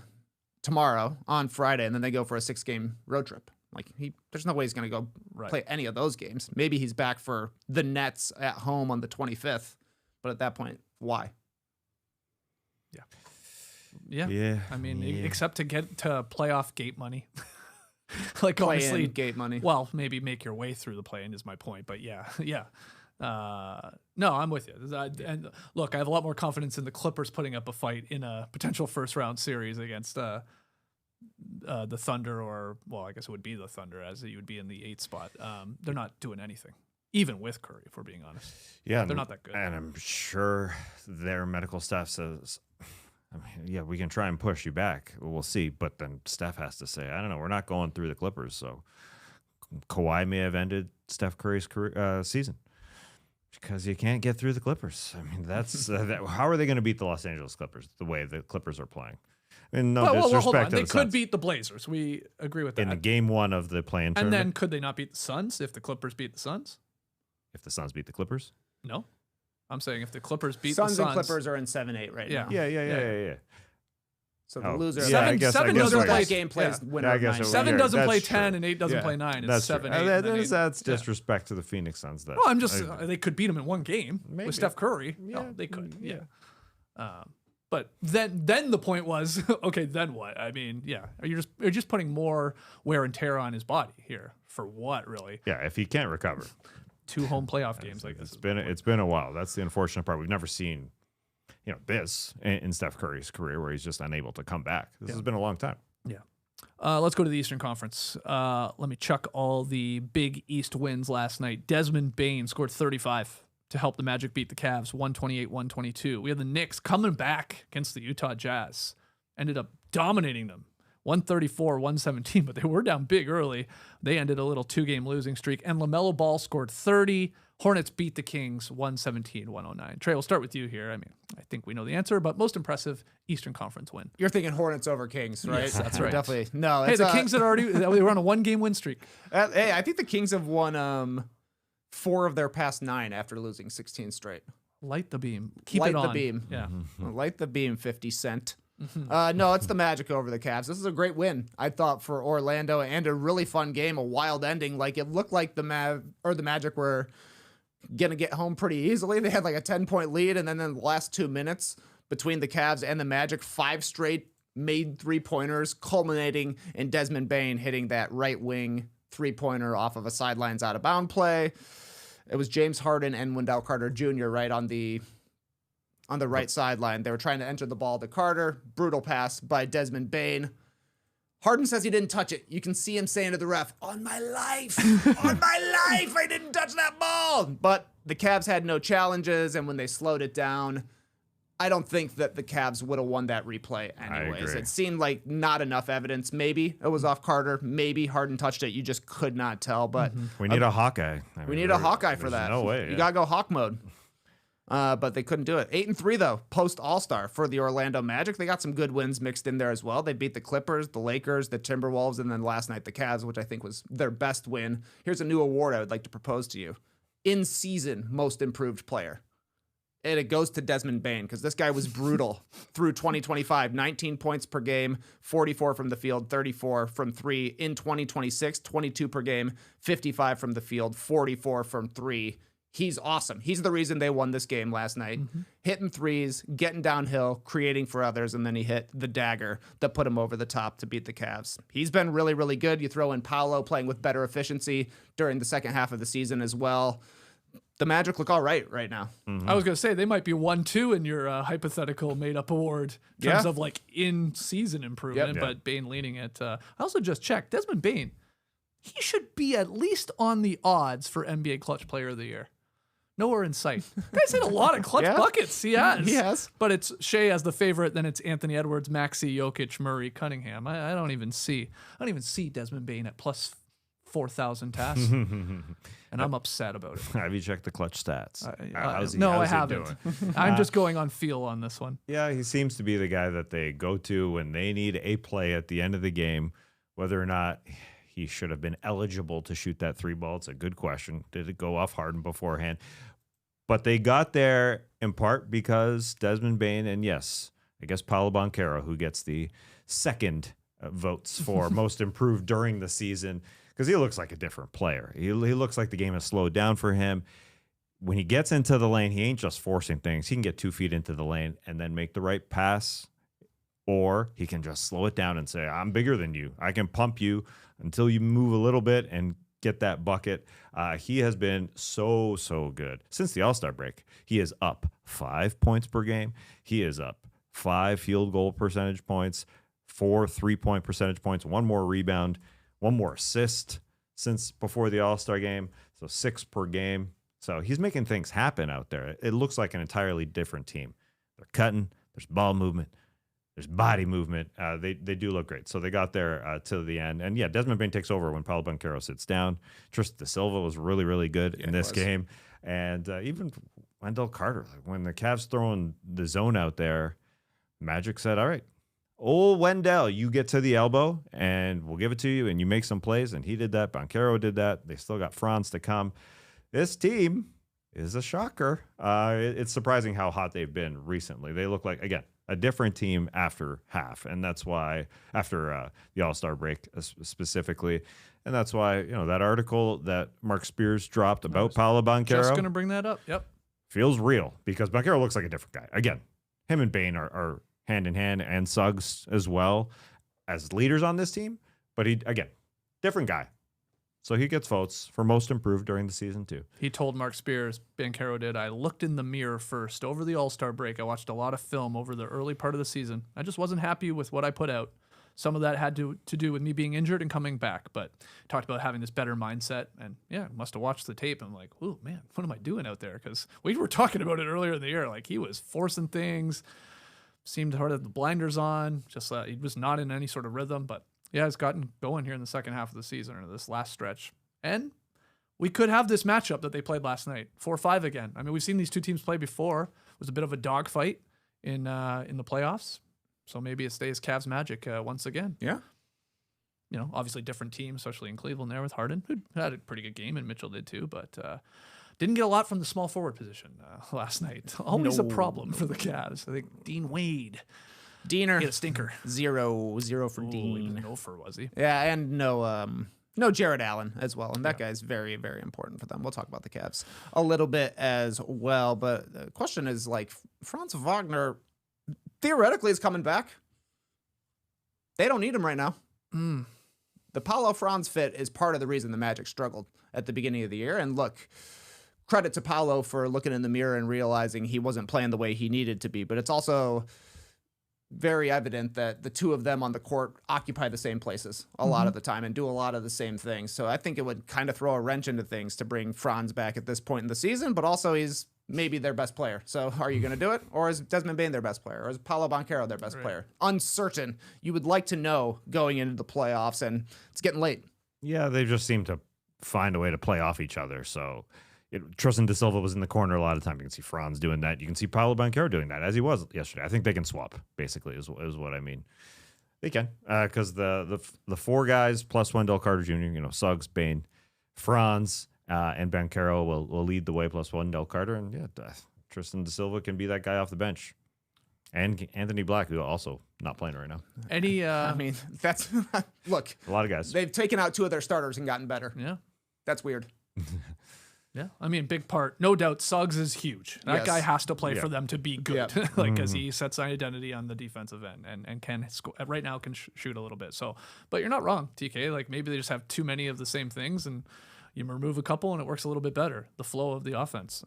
Speaker 3: tomorrow on Friday, and then they go for a 6-game road trip. Like there's no way he's going to go
Speaker 1: Right.
Speaker 3: play any of those games. Maybe he's back for the Nets at home on the 25th, but at that point, why?
Speaker 1: Yeah.
Speaker 2: Yeah.
Speaker 1: I mean,
Speaker 2: yeah.
Speaker 1: except to get to playoff gate money. Like,
Speaker 3: Play
Speaker 1: honestly,
Speaker 3: in gate money.
Speaker 1: well, maybe make your way through the play-in is my point. But yeah, yeah. No, I'm with you. And look, I have a lot more confidence in the Clippers putting up a fight in a potential first-round series against the Thunder, or, well, I guess it would be the Thunder, as you would be in the 8th spot. They're not doing anything, even with Curry, if we're being honest.
Speaker 2: Yeah,
Speaker 1: They're not that good.
Speaker 2: And I'm sure their medical staff says, I mean, yeah, we can try and push you back. We'll see. But then Steph has to say, I don't know, we're not going through the Clippers. So Kawhi may have ended Steph Curry's career, season because you can't get through the Clippers. I mean, that's how are they going to beat the Los Angeles Clippers the way the Clippers are playing? I mean, no
Speaker 1: Well,
Speaker 2: disrespect
Speaker 1: hold on.
Speaker 2: to
Speaker 1: They
Speaker 2: the
Speaker 1: could
Speaker 2: Suns.
Speaker 1: beat the Blazers. We agree with
Speaker 2: In
Speaker 1: that.
Speaker 2: game 1 of the play-in
Speaker 1: And
Speaker 2: tournament.
Speaker 1: then could they not beat the Suns if the Clippers beat the Suns?
Speaker 2: If the Suns beat the Clippers?
Speaker 1: No. I'm saying if the Clippers beat
Speaker 3: Suns
Speaker 1: the
Speaker 3: and
Speaker 1: Suns.
Speaker 3: Clippers are in 7-8 right
Speaker 1: Yeah.
Speaker 3: now.
Speaker 2: Yeah.
Speaker 3: So the
Speaker 2: Oh,
Speaker 3: loser
Speaker 2: yeah,
Speaker 1: Seven-
Speaker 2: I guess
Speaker 1: seven
Speaker 2: I
Speaker 1: doesn't
Speaker 2: guess
Speaker 1: play-
Speaker 3: that game plays
Speaker 1: yeah.
Speaker 3: winner
Speaker 2: Yeah, I
Speaker 3: of
Speaker 2: guess
Speaker 3: 9.
Speaker 2: it would-
Speaker 1: 7
Speaker 2: Yeah,
Speaker 1: doesn't play
Speaker 2: that's
Speaker 1: 10
Speaker 2: true.
Speaker 1: and 8 doesn't
Speaker 3: Yeah.
Speaker 1: play 9. It's
Speaker 2: That's
Speaker 1: 7,
Speaker 2: true.
Speaker 1: 8. and then
Speaker 2: That's
Speaker 1: yeah.
Speaker 2: disrespect to the Phoenix Suns. That
Speaker 1: Well, I'm just
Speaker 2: I-
Speaker 1: they could beat them in one game
Speaker 2: Maybe.
Speaker 1: with Steph Curry.
Speaker 2: Yeah,
Speaker 1: No, they could.
Speaker 2: yeah.
Speaker 1: But then the point was, okay, then what? I mean, yeah, you're just putting more wear and tear on his body here for what, really?
Speaker 2: yeah, if he can't recover,
Speaker 1: 2 home playoff games like this.
Speaker 2: it's been a while. That's the unfortunate part. We've never seen, this in Steph Curry's career where he's just unable to come back. This has been a long time.
Speaker 1: Yeah. Let's go to the Eastern Conference. Let me chuck all the Big East wins last night. Desmond Bane scored 35 to help the Magic beat the Cavs, 128-122. We have the Knicks coming back against the Utah Jazz. Ended up dominating them, 134-117, but they were down big early. They ended a little 2-game losing streak. And LaMelo Ball scored 30. Hornets beat the Kings, 117-109. Trey, we'll start with you here. I mean, I think we know the answer, but most impressive Eastern Conference win.
Speaker 3: You're thinking Hornets over Kings, right?
Speaker 1: Yes, that's right.
Speaker 3: Definitely. No,
Speaker 1: Hey,
Speaker 3: it's,
Speaker 1: the Kings had already they were on a 1-game win streak.
Speaker 3: Hey, I think the Kings have won 4 of their past 9 after losing 16 straight.
Speaker 1: Light the beam. Keep
Speaker 3: Light
Speaker 1: it on.
Speaker 3: the beam.
Speaker 1: Yeah.
Speaker 3: Light the beam, 50 Cent. No, it's the Magic over the Cavs. This is a great win, I thought, for Orlando, and a really fun game, a wild ending. Like, it looked like the Magic were going to get home pretty easily. They had like a 10-point lead, and then in the last 2 minutes between the Cavs and the Magic, 5 straight made 3-pointers, culminating in Desmond Bane hitting that right wing 3-pointer off of a sidelines out of bound play. It was James Harden and Wendell Carter Jr. right on the right sideline. They were trying to enter the ball to Carter. Brutal pass by Desmond Bane. Harden says he didn't touch it. You can see him saying to the ref, "On my life, on my life, I didn't touch that ball." But the Cavs had no challenges, and when they slowed it down, I don't think that the Cavs would have won that replay anyways. It seemed like not enough evidence. Maybe it was off Carter. Maybe Harden touched it. You just could not tell. But
Speaker 2: We need a Hawkeye.
Speaker 3: we need a Hawkeye for that.
Speaker 2: No way.
Speaker 3: You got to go Hawk mode. But they couldn't do it. 8-3 though, post All-Star for the Orlando Magic. They got some good wins mixed in there as well. They beat the Clippers, the Lakers, the Timberwolves, and then last night the Cavs, which I think was their best win. Here's a new award I would like to propose to you. In-season most improved player. And it goes to Desmond Bane, because this guy was brutal through 2025. 19 points per game, 44 from the field, 34 from 3. In 2026, 22 per game, 55 from the field, 44 from 3. He's awesome. He's the reason they won this game last night. Hitting threes, getting downhill, creating for others, and then he hit the dagger that put him over the top to beat the Cavs. He's been really, really good. You throw in Paolo playing with better efficiency during the second half of the season as well. The Magic look all right now.
Speaker 1: I was going to say, they might be 1-2 in your hypothetical made-up award in terms of like in-season improvement, but Bane leading it. I also just checked, Desmond Bane, he should be at least on the odds for NBA Clutch Player of the Year. Nowhere in sight. Guy's hit a lot of clutch buckets. He has.
Speaker 3: He has.
Speaker 1: But it's Shea as the favorite, then it's Anthony Edwards, Maxey, Jokic, Murray, Cunningham. I don't even see Desmond Bane at plus 4,000 tasks. And I'm upset about it.
Speaker 2: Have you checked the clutch stats?
Speaker 1: I haven't. I'm just going on feel on this one.
Speaker 2: Yeah, he seems to be the guy that they go to when they need a play at the end of the game. Whether or not he should have been eligible to shoot that 3 ball, it's a good question. Did it go off Harden beforehand? But they got there in part because Desmond Bane and, yes, I guess Paolo Banchero, who gets the second votes for most improved during the season, because he looks like a different player. He looks like the game has slowed down for him. When he gets into the lane, he ain't just forcing things. He can get 2 feet into the lane and then make the right pass, or he can just slow it down and say, "I'm bigger than you. I can pump you until you move a little bit and get that bucket." He has been so good since the All-Star break. He is up 5 points per game. He is up 5 field goal percentage points, 4 3-point percentage points, 1 more rebound, 1 more assist since before the All-Star game, so 6 per game. So he's making things happen out there. It looks like an entirely different team. They're cutting, there's ball movement, there's body movement. They do look great. So they got there to the end. And yeah, Desmond Bane takes over when Paolo Banchero sits down. Tristan Da Silva was really, really good in this game. And even Wendell Carter, like when the Cavs throwing the zone out there, Magic said, "All right, old Wendell, you get to the elbow and we'll give it to you and you make some plays." And he did that. Banchero did that. They still got Franz to come. This team is a shocker. It's surprising how hot they've been recently. They look like, again, a different team after half. And that's why, after the All-Star break specifically, and that's why, that article that Mark Spears dropped about Paolo Banchero.
Speaker 1: Just going to bring that up. Yep.
Speaker 2: Feels real because Banchero looks like a different guy. Again, him and Bane are hand in hand, and Suggs as well as leaders on this team. But he, again, different guy. So he gets votes for most improved during the season too.
Speaker 1: He told Mark Spears, Banchero did, "I looked in the mirror first over the All-Star break. I watched a lot of film over the early part of the season. I just wasn't happy with what I put out. Some of that had to do with me being injured and coming back, but talked about having this better mindset. And yeah, must have watched the tape. I'm like, oh man, what am I doing out there? Because we were talking about it earlier in the year. Like he was forcing things, seemed hard to have the blinders on. Just he was not in any sort of rhythm. But yeah, it's gotten going here in the second half of the season or this last stretch. And we could have this matchup that they played last night, 4-5 again. I mean, we've seen these two teams play before. It was a bit of a dogfight in the playoffs. So maybe it stays Cavs Magic once again.
Speaker 3: Yeah.
Speaker 1: obviously different team, especially in Cleveland there with Harden, who had a pretty good game, and Mitchell did too, but didn't get a lot from the small forward position last night. Always a problem for the Cavs. I think Dean Wade.
Speaker 3: Diener.
Speaker 1: He had a stinker.
Speaker 3: 0 for
Speaker 1: He
Speaker 3: Dean.
Speaker 1: was an offer, was he?
Speaker 3: Yeah, and no Jared Allen as well. And that guy's very, very important for them. We'll talk about the Cavs a little bit as well. But the question is, like, Franz Wagner theoretically is coming back. They don't need him right now. The Paolo Franz fit is part of the reason the Magic struggled at the beginning of the year. And look, credit to Paolo for looking in the mirror and realizing he wasn't playing the way he needed to be. But it's also very evident that the two of them on the court occupy the same places a lot of the time and do a lot of the same things. So I think it would kind of throw a wrench into things to bring Franz back at this point in the season, but also he's maybe their best player. So are you going to do it? Or is Desmond Bane their best player? Or is Paolo Banchero their best player? Uncertain. You would like to know going into the playoffs, and it's getting late.
Speaker 2: Yeah, they just seem to find a way to play off each other. So Tristan Da Silva was in the corner a lot of time. You can see Franz doing that. You can see Paolo Banchero doing that, as he was yesterday. I think they can swap, basically, is what I mean. They can, because the four guys plus Wendell Carter Jr., Suggs, Bane, Franz, and Banchero will lead the way, plus Wendell Carter. And Tristan Da Silva can be that guy off the bench. And Anthony Black, who also not playing right now.
Speaker 3: I mean, that's look.
Speaker 2: A lot of guys.
Speaker 3: They've taken out two of their starters and gotten better.
Speaker 1: Yeah.
Speaker 3: That's weird.
Speaker 1: Yeah, I mean, big part. No doubt, Suggs is huge. That guy has to play
Speaker 2: Yeah.
Speaker 1: for them to be good, because he sets an identity on the defensive end and can score. Right now can shoot a little bit. So, but you're not wrong, TK. Like maybe they just have too many of the same things, and you remove a couple, and it works a little bit better. The flow of the offense.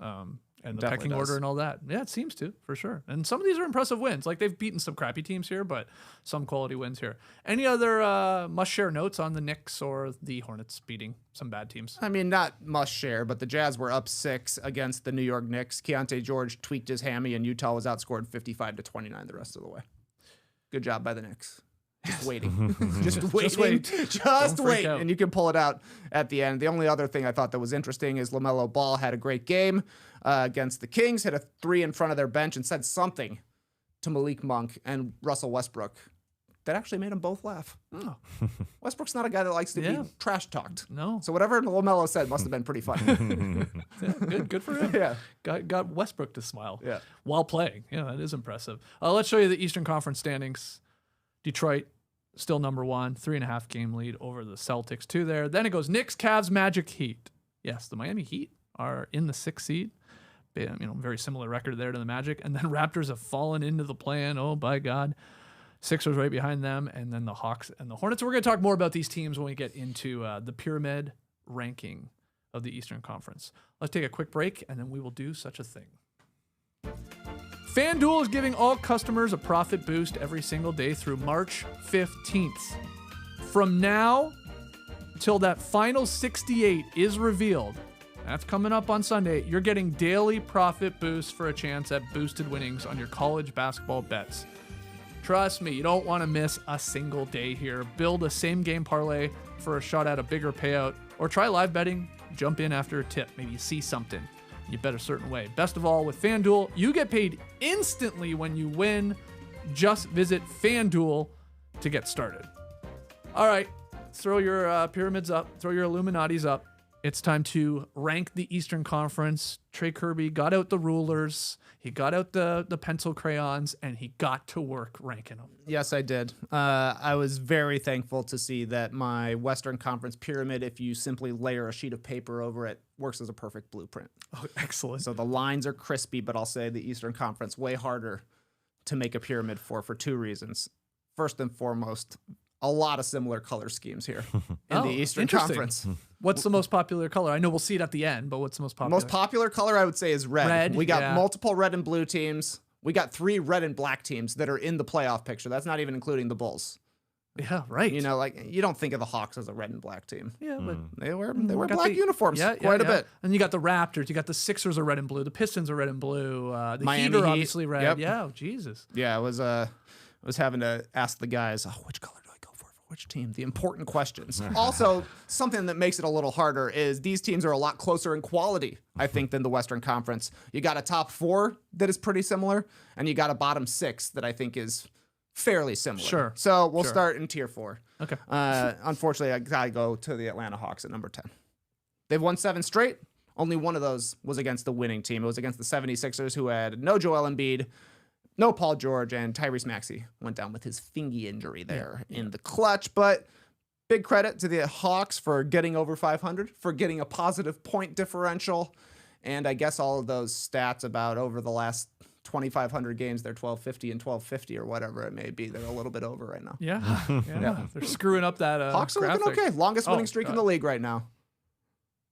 Speaker 1: And the
Speaker 3: Definitely
Speaker 1: pecking order and all that. Yeah, it seems to, for sure. And some of these are impressive wins. Like they've beaten some crappy teams here, but some quality wins here. Any other must-share notes on the Knicks or the Hornets beating some bad teams?
Speaker 3: I mean, not must share, but the Jazz were up 6 against the New York Knicks. Keontae George tweaked his hammy, and Utah was outscored 55-29 the rest of the way. Good job by the Knicks. Just waiting. Just wait. Just wait. And you can pull it out at the end. The only other thing I thought that was interesting is LaMelo Ball had a great game against the Kings, hit a 3 in front of their bench and said something to Malik Monk and Russell Westbrook that actually made them both laugh.
Speaker 1: Oh.
Speaker 3: Westbrook's not a guy that likes to be trash talked.
Speaker 1: No.
Speaker 3: So whatever LaMelo said must have been pretty funny.
Speaker 1: Good for him.
Speaker 3: Yeah.
Speaker 1: Got Westbrook to smile
Speaker 3: Yeah.
Speaker 1: while playing. Yeah, that is impressive. Let's show you the Eastern Conference standings. Detroit still number 1, 3.5 game lead over the Celtics 2 there. Then it goes Knicks, Cavs, Magic, Heat. Yes, the Miami Heat are in the 6th seed. Very similar record there to the Magic. And then Raptors have fallen into the play-in. Oh, by God. Sixers right behind them. And then the Hawks and the Hornets. We're going to talk more about these teams when we get into the pyramid ranking of the Eastern Conference. Let's take a quick break, and then we will do such a thing. FanDuel is giving all customers a profit boost every single day through March 15th. From now till that final 68 is revealed, that's coming up on Sunday, you're getting daily profit boosts for a chance at boosted winnings on your college basketball bets. Trust me, you don't want to miss a single day here. Build a same-game parlay for a shot at a bigger payout, or try live betting, jump in after a tip, maybe you see something. You bet a certain way. Best of all, with FanDuel, you get paid instantly when you win. Just visit FanDuel to get started. All right, throw your pyramids up, throw your Illuminatis up. It's time to rank the Eastern Conference. Trey Kirby got out the rulers, he got out the pencil crayons, and he got to work ranking them.
Speaker 3: Yes, I did. I was very thankful to see that my Western Conference pyramid, if you simply layer a sheet of paper over it, works as a perfect blueprint.
Speaker 1: Oh, excellent.
Speaker 3: So the lines are crispy, but I'll say the Eastern Conference way harder to make a pyramid for 2 reasons. First and foremost, a lot of similar color schemes here in the Eastern Conference.
Speaker 1: What's the most popular color? I know we'll see it at the end, but what's the most popular?
Speaker 3: Most popular color, I would say, is red.
Speaker 1: Red,
Speaker 3: We got multiple red and blue teams. We got 3 red and black teams that are in the playoff picture. That's not even including the Bulls.
Speaker 1: Yeah, right.
Speaker 3: You don't think of the Hawks as a red and black team.
Speaker 1: Yeah, but
Speaker 3: They wear black uniforms quite a bit.
Speaker 1: And you got the Raptors, you got the Sixers are red and blue, the Pistons are red and blue, the
Speaker 3: Miami
Speaker 1: Heat are
Speaker 3: Heat,
Speaker 1: obviously red.
Speaker 3: yep.
Speaker 1: Yeah, Jesus.
Speaker 3: Yeah, I was having to ask the guys, which color do I go for which team? The important questions. Also, something that makes it a little harder is these teams are a lot closer in quality, I think, than the Western Conference. You got a top 4 that is pretty similar, and you got a bottom 6 that I think is fairly similar.
Speaker 1: Sure.
Speaker 3: So we'll
Speaker 1: Sure.
Speaker 3: start in tier 4.
Speaker 1: Okay.
Speaker 3: Unfortunately, I gotta go to the Atlanta Hawks at number 10. They've won 7 straight. Only one of those was against the winning team. It was against the 76ers, who had no Joel Embiid, no Paul George, and Tyrese Maxey went down with his fingy injury there in the clutch. But big credit to the Hawks for getting over 500, for getting a positive point differential. And I guess all of those stats about over the last 2,500 games, they're 1250 and 1250 or whatever it may be. They're a little bit over right now.
Speaker 1: Yeah. They're screwing up that
Speaker 3: Hawks are
Speaker 1: graphic.
Speaker 3: looking okay. Longest winning streak in the league right now.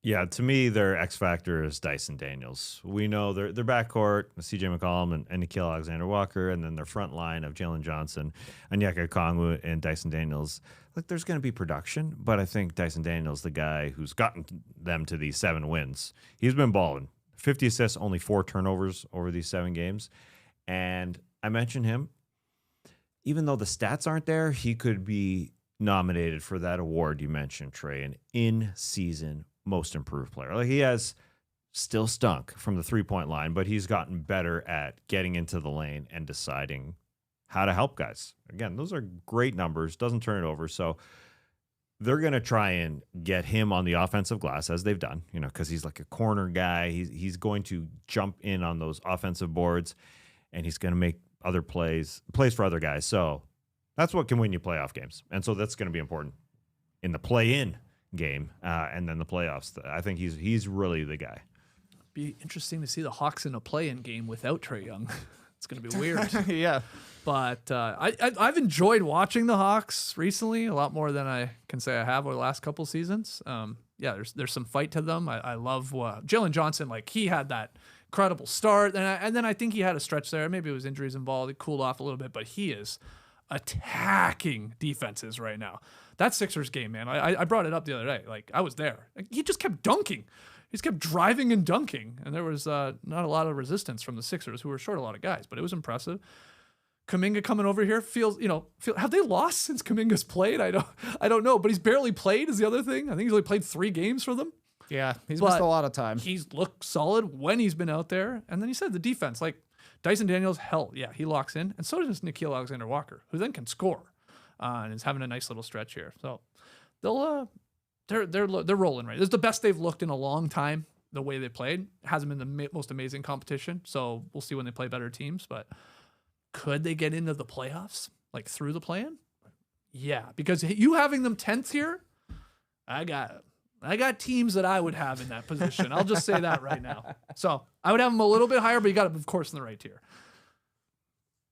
Speaker 2: Yeah, to me, their X factor is Dyson Daniels. We know their backcourt, CJ McCollum and Nickeil Alexander-Walker, and then their front line of Jalen Johnson, Onyeka Okongwu, and Dyson Daniels. Look, there's going to be production, but I think Dyson Daniels, the guy who's gotten them to these 7 wins, he's been balling. 50 assists, only 4 turnovers over these 7 games. And I mentioned him. Even though the stats aren't there, he could be nominated for that award you mentioned, Trey, an in-season most improved player. Like, he has still stunk from the 3-point line, but he's gotten better at getting into the lane and deciding how to help guys. Again, those are great numbers, doesn't turn it over. So they're going to try and get him on the offensive glass, as they've done, because he's like a corner guy. He's going to jump in on those offensive boards, and he's going to make other plays for other guys. So that's what can win you playoff games. And so that's going to be important in the play-in game and then the playoffs. I think he's really the guy.
Speaker 1: Be interesting to see the Hawks in a play-in game without Trae Young. It's going to be weird.
Speaker 3: Yeah.
Speaker 1: But I've enjoyed watching the Hawks recently a lot more than I can say I have over the last couple seasons. There's some fight to them. I love Jalen Johnson. Like, he had that incredible start, and then I think he had a stretch there. Maybe it was injuries involved. He cooled off a little bit, but he is attacking defenses right now. That Sixers game, man, I brought it up the other day. Like, I was there. Like, he just kept dunking. He just kept driving and dunking, and there was not a lot of resistance from the Sixers, who were short a lot of guys, but it was impressive. Kuminga coming over here have they lost since Kuminga's played? I don't know, but he's barely played is the other thing. I think he's only played 3 games for them.
Speaker 3: Yeah, he's missed a lot of time.
Speaker 1: He's looked solid when he's been out there. And then he said the defense, like Dyson Daniels, he locks in, and so does Nickeil Alexander-Walker, who then can score and is having a nice little stretch here. So they're rolling right. This is the best they've looked in a long time. The way they played hasn't been the most amazing competition. So we'll see when they play better teams, but could they get into the playoffs, like through the play-in? Yeah, because you having them 10th here, I got teams that I would have in that position. I'll just say that right now. So I would have them a little bit higher, but you got them, of course, in the right tier.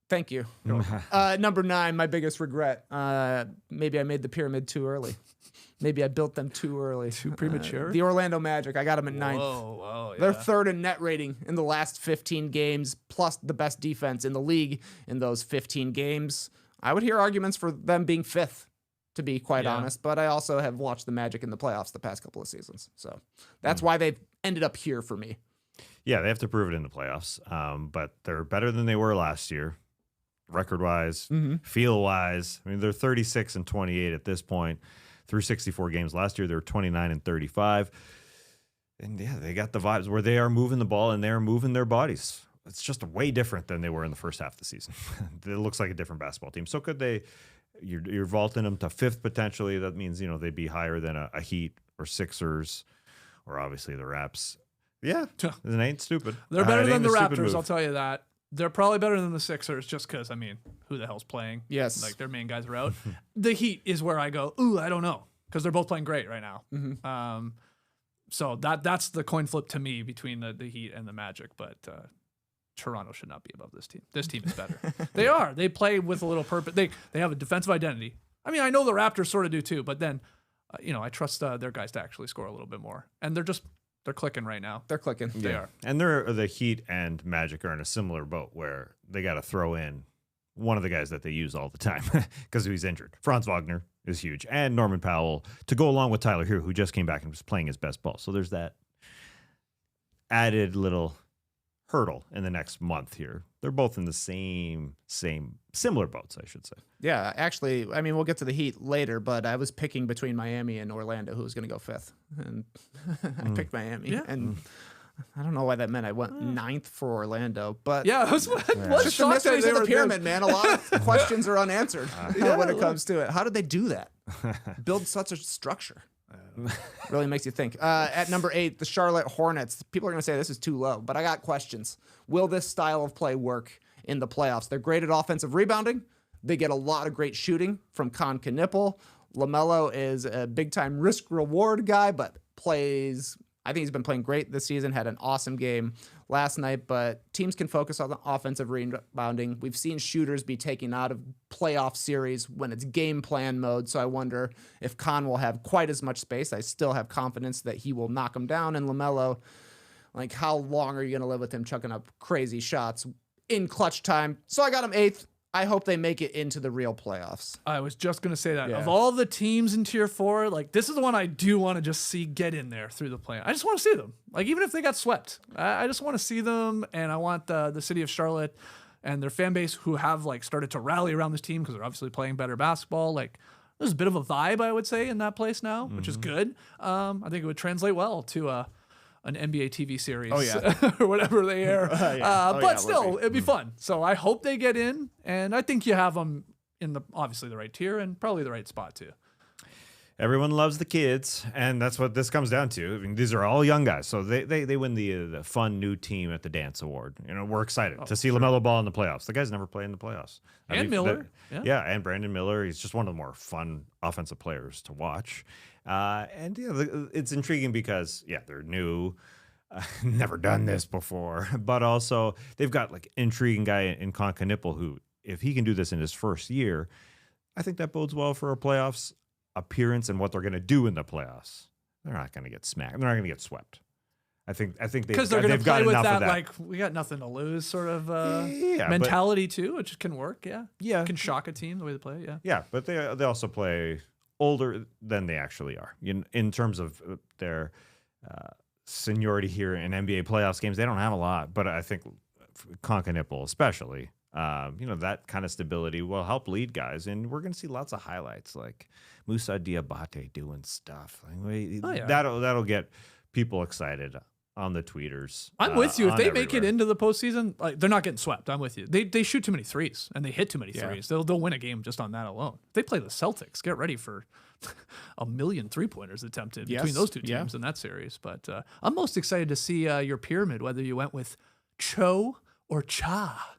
Speaker 3: Thank you. Number 9, my biggest regret. Maybe I made the pyramid too early. Maybe I built them too early.
Speaker 1: Too premature?
Speaker 3: The Orlando Magic. I got them at 9th.
Speaker 1: Whoa, yeah.
Speaker 3: They're 3rd in net rating in the last 15 games, plus the best defense in the league in those 15 games. I would hear arguments for them being 5th, to be quite honest, but I also have watched the Magic in the playoffs the past couple of seasons. So that's why they've ended up here for me.
Speaker 2: Yeah, they have to prove it in the playoffs, but they're better than they were last year, record-wise, feel-wise. I mean, they're 36-28 at this point through 64 games. Last year, they were 29-35. And yeah, they got the vibes where they are moving the ball and they're moving their bodies. It's just way different than they were in the first half of the season. It looks like a different basketball team. So could they, you're vaulting them to 5th potentially. That means, they'd be higher than a Heat or Sixers or obviously the Raps. Yeah, it ain't stupid.
Speaker 1: They're better than the Raptors, I'll tell you that. They're probably better than the Sixers just because, who the hell's playing?
Speaker 3: Yes.
Speaker 1: Like, their main guys are out. The Heat is where I go, ooh, I don't know, because they're both playing great right now. So that's the coin flip to me between the Heat and the Magic, but Toronto should not be above this team. This team is better. They are. They play with a little purpose. They have a defensive identity. I know the Raptors sort of do too, but then, I trust their guys to actually score a little bit more. And they're clicking right now.
Speaker 3: They're clicking.
Speaker 1: They are.
Speaker 2: And the Heat and Magic are in a similar boat where they got to throw in one of the guys that they use all the time because he's injured. Franz Wagner is huge. And Norman Powell to go along with Tyler Hero, who just came back and was playing his best ball. So there's that added little hurdle in the next month here. They're both in the similar boats, I should say.
Speaker 3: Yeah, actually, we'll get to the Heat later, but I was picking between Miami and Orlando, who was going to go 5th, and I picked Miami.
Speaker 1: Yeah.
Speaker 3: And I don't know why that meant I went 9th for Orlando, but
Speaker 1: Yeah, I was
Speaker 3: just the
Speaker 1: shocked
Speaker 3: mysteries
Speaker 1: that
Speaker 3: of
Speaker 1: they
Speaker 3: the
Speaker 1: were
Speaker 3: pyramid, man. A lot of questions are unanswered when it comes to it. How did they do that? Build such a structure. Really makes you think. At number 8, the Charlotte Hornets. People are going to say this is too low, but I got questions. Will this style of play work in the playoffs? They're great at offensive rebounding. They get a lot of great shooting from Con Knipple. LaMelo is a big-time risk-reward guy, but plays... I think he's been playing great this season, had an awesome game last night, but teams can focus on the offensive rebounding. We've seen shooters be taken out of playoff series when it's game plan mode, so I wonder if Con will have quite as much space. I still have confidence that he will knock him down, and LaMelo, like, how long are you going to live with him chucking up crazy shots in clutch time? So I got him 8th. I hope they make it into the real playoffs.
Speaker 1: I was just going to say that.
Speaker 3: Yeah.
Speaker 1: Of all the teams in Tier 4, like, this is the one I do want to just see get in there through the play. I just want to see them. Like, even if they got swept, I just want to see them, and I want the city of Charlotte and their fan base who have, like, started to rally around this team because they're obviously playing better basketball. Like, there's a bit of a vibe, I would say, in that place now, which is good. I think it would translate well to an NBA TV series or whatever they air. But still, it'd be fun. So I hope they get in, and I think you have them in obviously the right tier and probably the right spot too.
Speaker 2: Everyone loves the kids, and that's what this comes down to. I mean, these are all young guys, so they win the fun new team at the dance award. You know, we're excited to see LaMelo Ball in the playoffs. The guy's never played in the playoffs.
Speaker 1: And Miller.
Speaker 2: And Brandon Miller. He's just one of the more fun offensive players to watch. It's intriguing because, they're new, never done this before, but also they've got like intriguing guy in Con Knipple who, if he can do this in his first year, I think that bodes well for a playoffs appearance and what they're going to do in the playoffs. They're not going to get smacked. They're not going to get swept. I think
Speaker 1: because they're going to play with that,
Speaker 2: that,
Speaker 1: like, we got nothing to lose sort of mentality too, which can work. Yeah, can shock a team the way they play.
Speaker 2: Yeah, but they also play older than they actually are in terms of their seniority here in NBA playoffs games. They don't have a lot, but I think Con Knipple especially, that kind of stability will help lead guys, and we're going to see lots of highlights like Moussa Diabate doing stuff. That'll get people excited on the tweeters.
Speaker 1: I'm with you. If they make it into the postseason, like, they're not getting swept. I'm with you. They shoot too many threes and they hit too many threes. They'll win a game just on that alone. If they play the Celtics, get ready for 1 million 3-pointers attempted between those two teams in that series. But I'm most excited to see your pyramid, whether you went with Cho or Cha.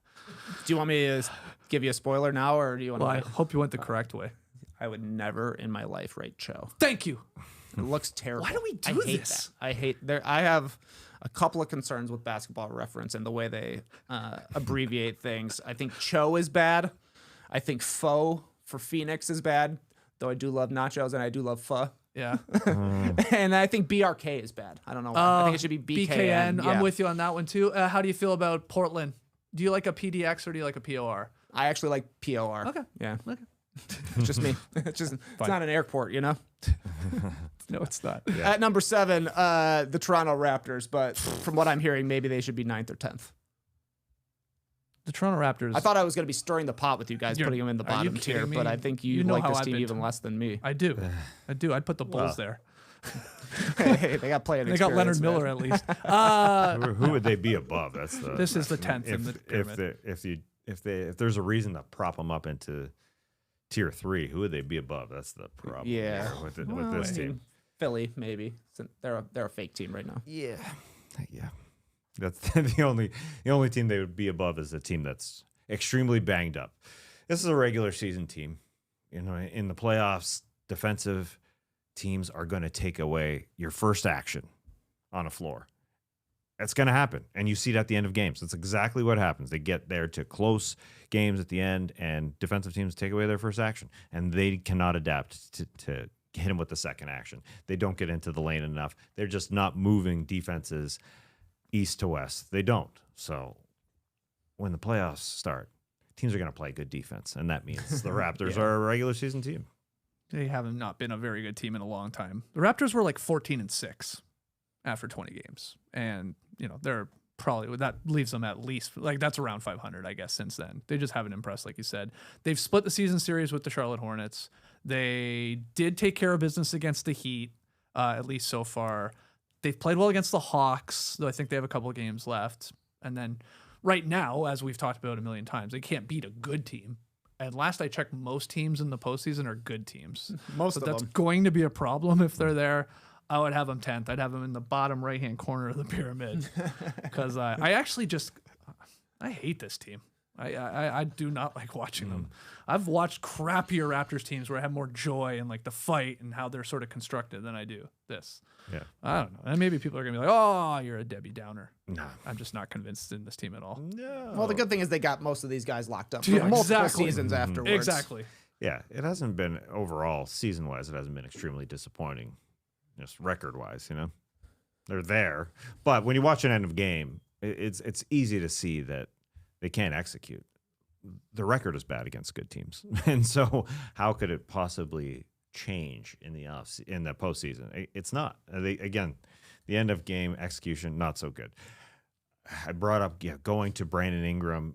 Speaker 3: Do you want me to give you a spoiler now, or do you want
Speaker 1: I hope you went the correct way.
Speaker 3: I would never in my life rate Cho.
Speaker 1: Thank you.
Speaker 3: It looks terrible.
Speaker 1: Why do we do this?
Speaker 3: I hate that. I have a couple of concerns with Basketball Reference and the way they abbreviate things. I think Cho is bad. I think Pho for Phoenix is bad, though I do love nachos and I do love pho.
Speaker 1: Yeah.
Speaker 3: And I think BRK is bad. I don't know why. I think it should be BKN.
Speaker 1: I'm with you on that one too. How do you feel about Portland? Do you like a PDX or do you like a POR?
Speaker 3: I actually like POR.
Speaker 1: Okay.
Speaker 3: Yeah.
Speaker 1: Okay.
Speaker 3: Just me. It's not an airport, you know?
Speaker 1: No, it's not.
Speaker 3: Yeah. At number 7, the Toronto Raptors, but from what I'm hearing, maybe they should be 9th or 10th.
Speaker 1: The Toronto Raptors.
Speaker 3: I thought I was going to be stirring the pot with you guys, putting them in the bottom tier, but I think you like this team even less than me.
Speaker 1: I do. I'd put the Bulls there.
Speaker 3: Hey, they got playing.
Speaker 1: They got Leonard Miller at least.
Speaker 2: Who would they be above?
Speaker 1: This is the 10th in the pyramid.
Speaker 2: If there's a reason to prop them up into tier 3, who would they be above? That's the problem.
Speaker 3: Yeah,
Speaker 2: with this team.
Speaker 3: Philly, maybe. They're a fake team right now.
Speaker 2: Yeah. That's the only team they would be above is a team that's extremely banged up. This is a regular season team. In the playoffs, defensive teams are going to take away your first action on a floor. That's going to happen, and you see it at the end of games. That's exactly what happens. They get there to close games at the end, and defensive teams take away their first action, and they cannot adapt to hit them with the second action. They don't get into the lane enough. They're just not moving defenses east to west. They don't. So when the playoffs start, teams are going to play good defense, and that means the Raptors are a regular season team.
Speaker 1: They have not been a very good team in a long time. The Raptors were like 14-6 after 20 games. And, they're probably, that leaves them at least, like, that's around 500, I guess, since then. They just haven't impressed, like you said. They've split the season series with the Charlotte Hornets. They did take care of business against the Heat, at least so far. they've played well against the Hawks, though I think they have a couple of games left. And then right now, as we've talked about a million times, they can't beat a good team. And last I checked, most teams in the postseason are good teams.
Speaker 3: Most
Speaker 1: so
Speaker 3: of
Speaker 1: that's
Speaker 3: them.
Speaker 1: going to be a problem if they're there. I would have them 10th. I'd have them in the bottom right-hand corner of the pyramid because I actually I hate this team. I do not like watching them. I've watched crappier Raptors teams where I have more joy in like the fight and how they're sort of constructed than I do this.
Speaker 2: Yeah.
Speaker 1: I don't know. And maybe people are going to be like, oh, you're a Debbie Downer.
Speaker 2: No.
Speaker 1: I'm just not convinced in this team at all.
Speaker 2: No.
Speaker 3: Well, the good thing is they got most of these guys locked up for
Speaker 1: Yeah,
Speaker 3: multiple
Speaker 1: exactly.
Speaker 3: seasons afterwards.
Speaker 1: Exactly.
Speaker 2: Yeah, it hasn't been overall season-wise. It hasn't been extremely disappointing, just record-wise. They're there, but when you watch an end of game, it's easy to see that they can't execute. The record is bad against good teams, and so how could it possibly change in the postseason? It's not. The end of game execution not so good. I brought up going to Brandon Ingram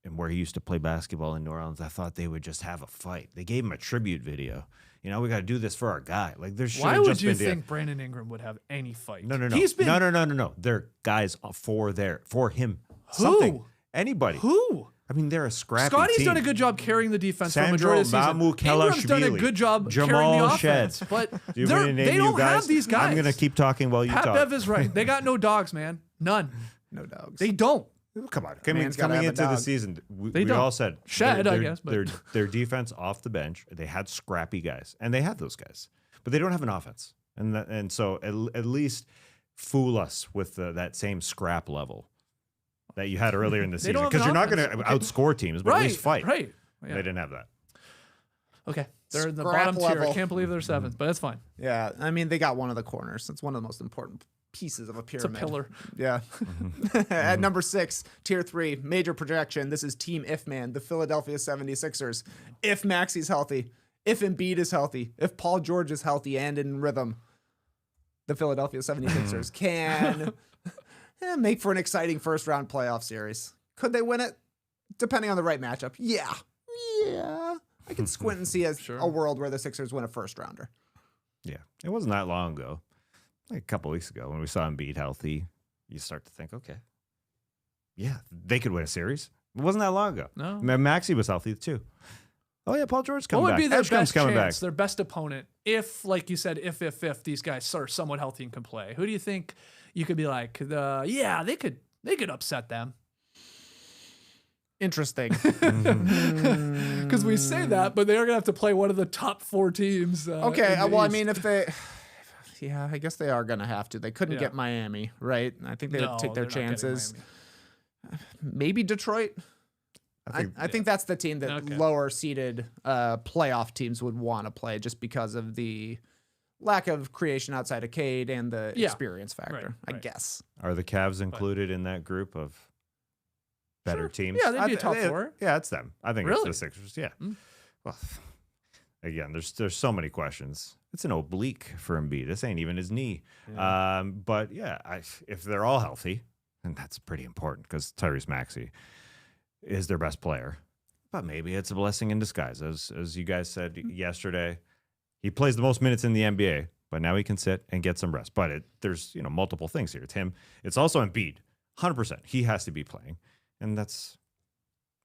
Speaker 2: and where he used to play basketball in New Orleans. I thought they would just have a fight. They gave him a tribute video. We got to do this for our guy. Like there should.
Speaker 1: Why
Speaker 2: have
Speaker 1: would
Speaker 2: just
Speaker 1: you
Speaker 2: been
Speaker 1: think Brandon Ingram would have any fight?
Speaker 2: No.
Speaker 1: He's been
Speaker 2: No. They're guys for him.
Speaker 1: Who?
Speaker 2: Something. Anybody.
Speaker 1: Who?
Speaker 2: I mean, they're a scrappy
Speaker 1: Scotty's
Speaker 2: team.
Speaker 1: done a good job carrying the defense for the
Speaker 2: Sandro
Speaker 1: majority of the season. Ingram's done a
Speaker 2: Mamukelashvili,
Speaker 1: good job carrying
Speaker 2: Jamal
Speaker 1: the
Speaker 2: Shead.
Speaker 1: offense, but
Speaker 2: Do you want me to name
Speaker 1: they
Speaker 2: you
Speaker 1: don't
Speaker 2: guys?
Speaker 1: have these guys.
Speaker 2: I'm going to keep talking while you
Speaker 1: Pat
Speaker 2: talk.
Speaker 1: Bev is right. They got no dogs, man. None.
Speaker 3: No dogs.
Speaker 1: They don't.
Speaker 2: Come on.
Speaker 3: Man's gotta
Speaker 2: Coming
Speaker 3: have a
Speaker 2: into the
Speaker 3: dog.
Speaker 2: season, we
Speaker 1: don't.
Speaker 2: all said
Speaker 1: Shead,
Speaker 2: their,
Speaker 1: I guess, but-
Speaker 2: their defense off the bench, they had scrappy guys, and they had those guys, but they don't have an offense, and so at least fool us with that same scrap level that you had earlier in the season,
Speaker 1: don't have
Speaker 2: because
Speaker 1: an
Speaker 2: you're not going
Speaker 1: offense.
Speaker 2: to outscore teams, but at least fight.
Speaker 1: Right.
Speaker 2: They
Speaker 1: Yeah.
Speaker 2: didn't have that.
Speaker 1: Okay. They're in the
Speaker 3: Scrap
Speaker 1: bottom tier. I
Speaker 3: level.
Speaker 1: can't believe they're seventh, but that's fine.
Speaker 3: Yeah, I mean, they got one of the corners. It's one of the most important pieces of a
Speaker 1: It's a
Speaker 3: pyramid.
Speaker 1: pillar.
Speaker 3: Yeah. At number 6, tier 3, major projection. This is Team If Man, the Philadelphia 76ers. If Maxi's healthy, if Embiid is healthy, if Paul George is healthy and in rhythm, the Philadelphia 76ers can make for an exciting first round playoff series. Could they win it? Depending on the right matchup. Yeah. I can squint and see a world where the Sixers win a first rounder.
Speaker 2: Yeah, it wasn't that long ago, like a couple weeks ago, when we saw Embiid healthy. You start to think, okay, yeah, they could win a series. It wasn't that long ago.
Speaker 1: No.
Speaker 2: Maxey was healthy too. Oh yeah, Paul George coming
Speaker 1: What would
Speaker 2: back.
Speaker 1: be their
Speaker 2: Edgecombe's
Speaker 1: best
Speaker 2: coming
Speaker 1: chance,
Speaker 2: back.
Speaker 1: their best opponent, if, like you said, if these guys are somewhat healthy and can play? Who do you think you could be like, they could upset them?
Speaker 3: Interesting.
Speaker 1: Because we say that, but they are going to have to play one of the top 4 teams.
Speaker 3: Okay,
Speaker 1: in the
Speaker 3: well, I
Speaker 1: East.
Speaker 3: mean, if they... Yeah, I guess they are going to have to. They couldn't
Speaker 1: Yeah.
Speaker 3: get Miami, right? I think they would take their
Speaker 1: they're not getting
Speaker 3: chances.
Speaker 1: Miami.
Speaker 3: Maybe Detroit. I think that's the team that
Speaker 1: Okay.
Speaker 3: lower seeded playoff teams would want to play just because of the lack of creation outside of Cade and the
Speaker 1: Yeah.
Speaker 3: experience factor, I
Speaker 1: right.
Speaker 3: guess.
Speaker 2: Are the Cavs included in that group of better
Speaker 1: Sure.
Speaker 2: teams?
Speaker 1: Yeah, they'd be a top 4.
Speaker 2: Yeah, it's them. I think
Speaker 1: Really?
Speaker 2: it's the Sixers. Yeah.
Speaker 1: Mm.
Speaker 2: Well, again, there's so many questions. It's an oblique for Embiid. This ain't even his knee. But yeah, if they're all healthy, and that's pretty important because Tyrese Maxey is their best player. But maybe it's a blessing in disguise, as you guys said yesterday. He plays the most minutes in the NBA, but now he can sit and get some rest. But there's multiple things here. It's him. It's also Embiid. 100%. He has to be playing, and that's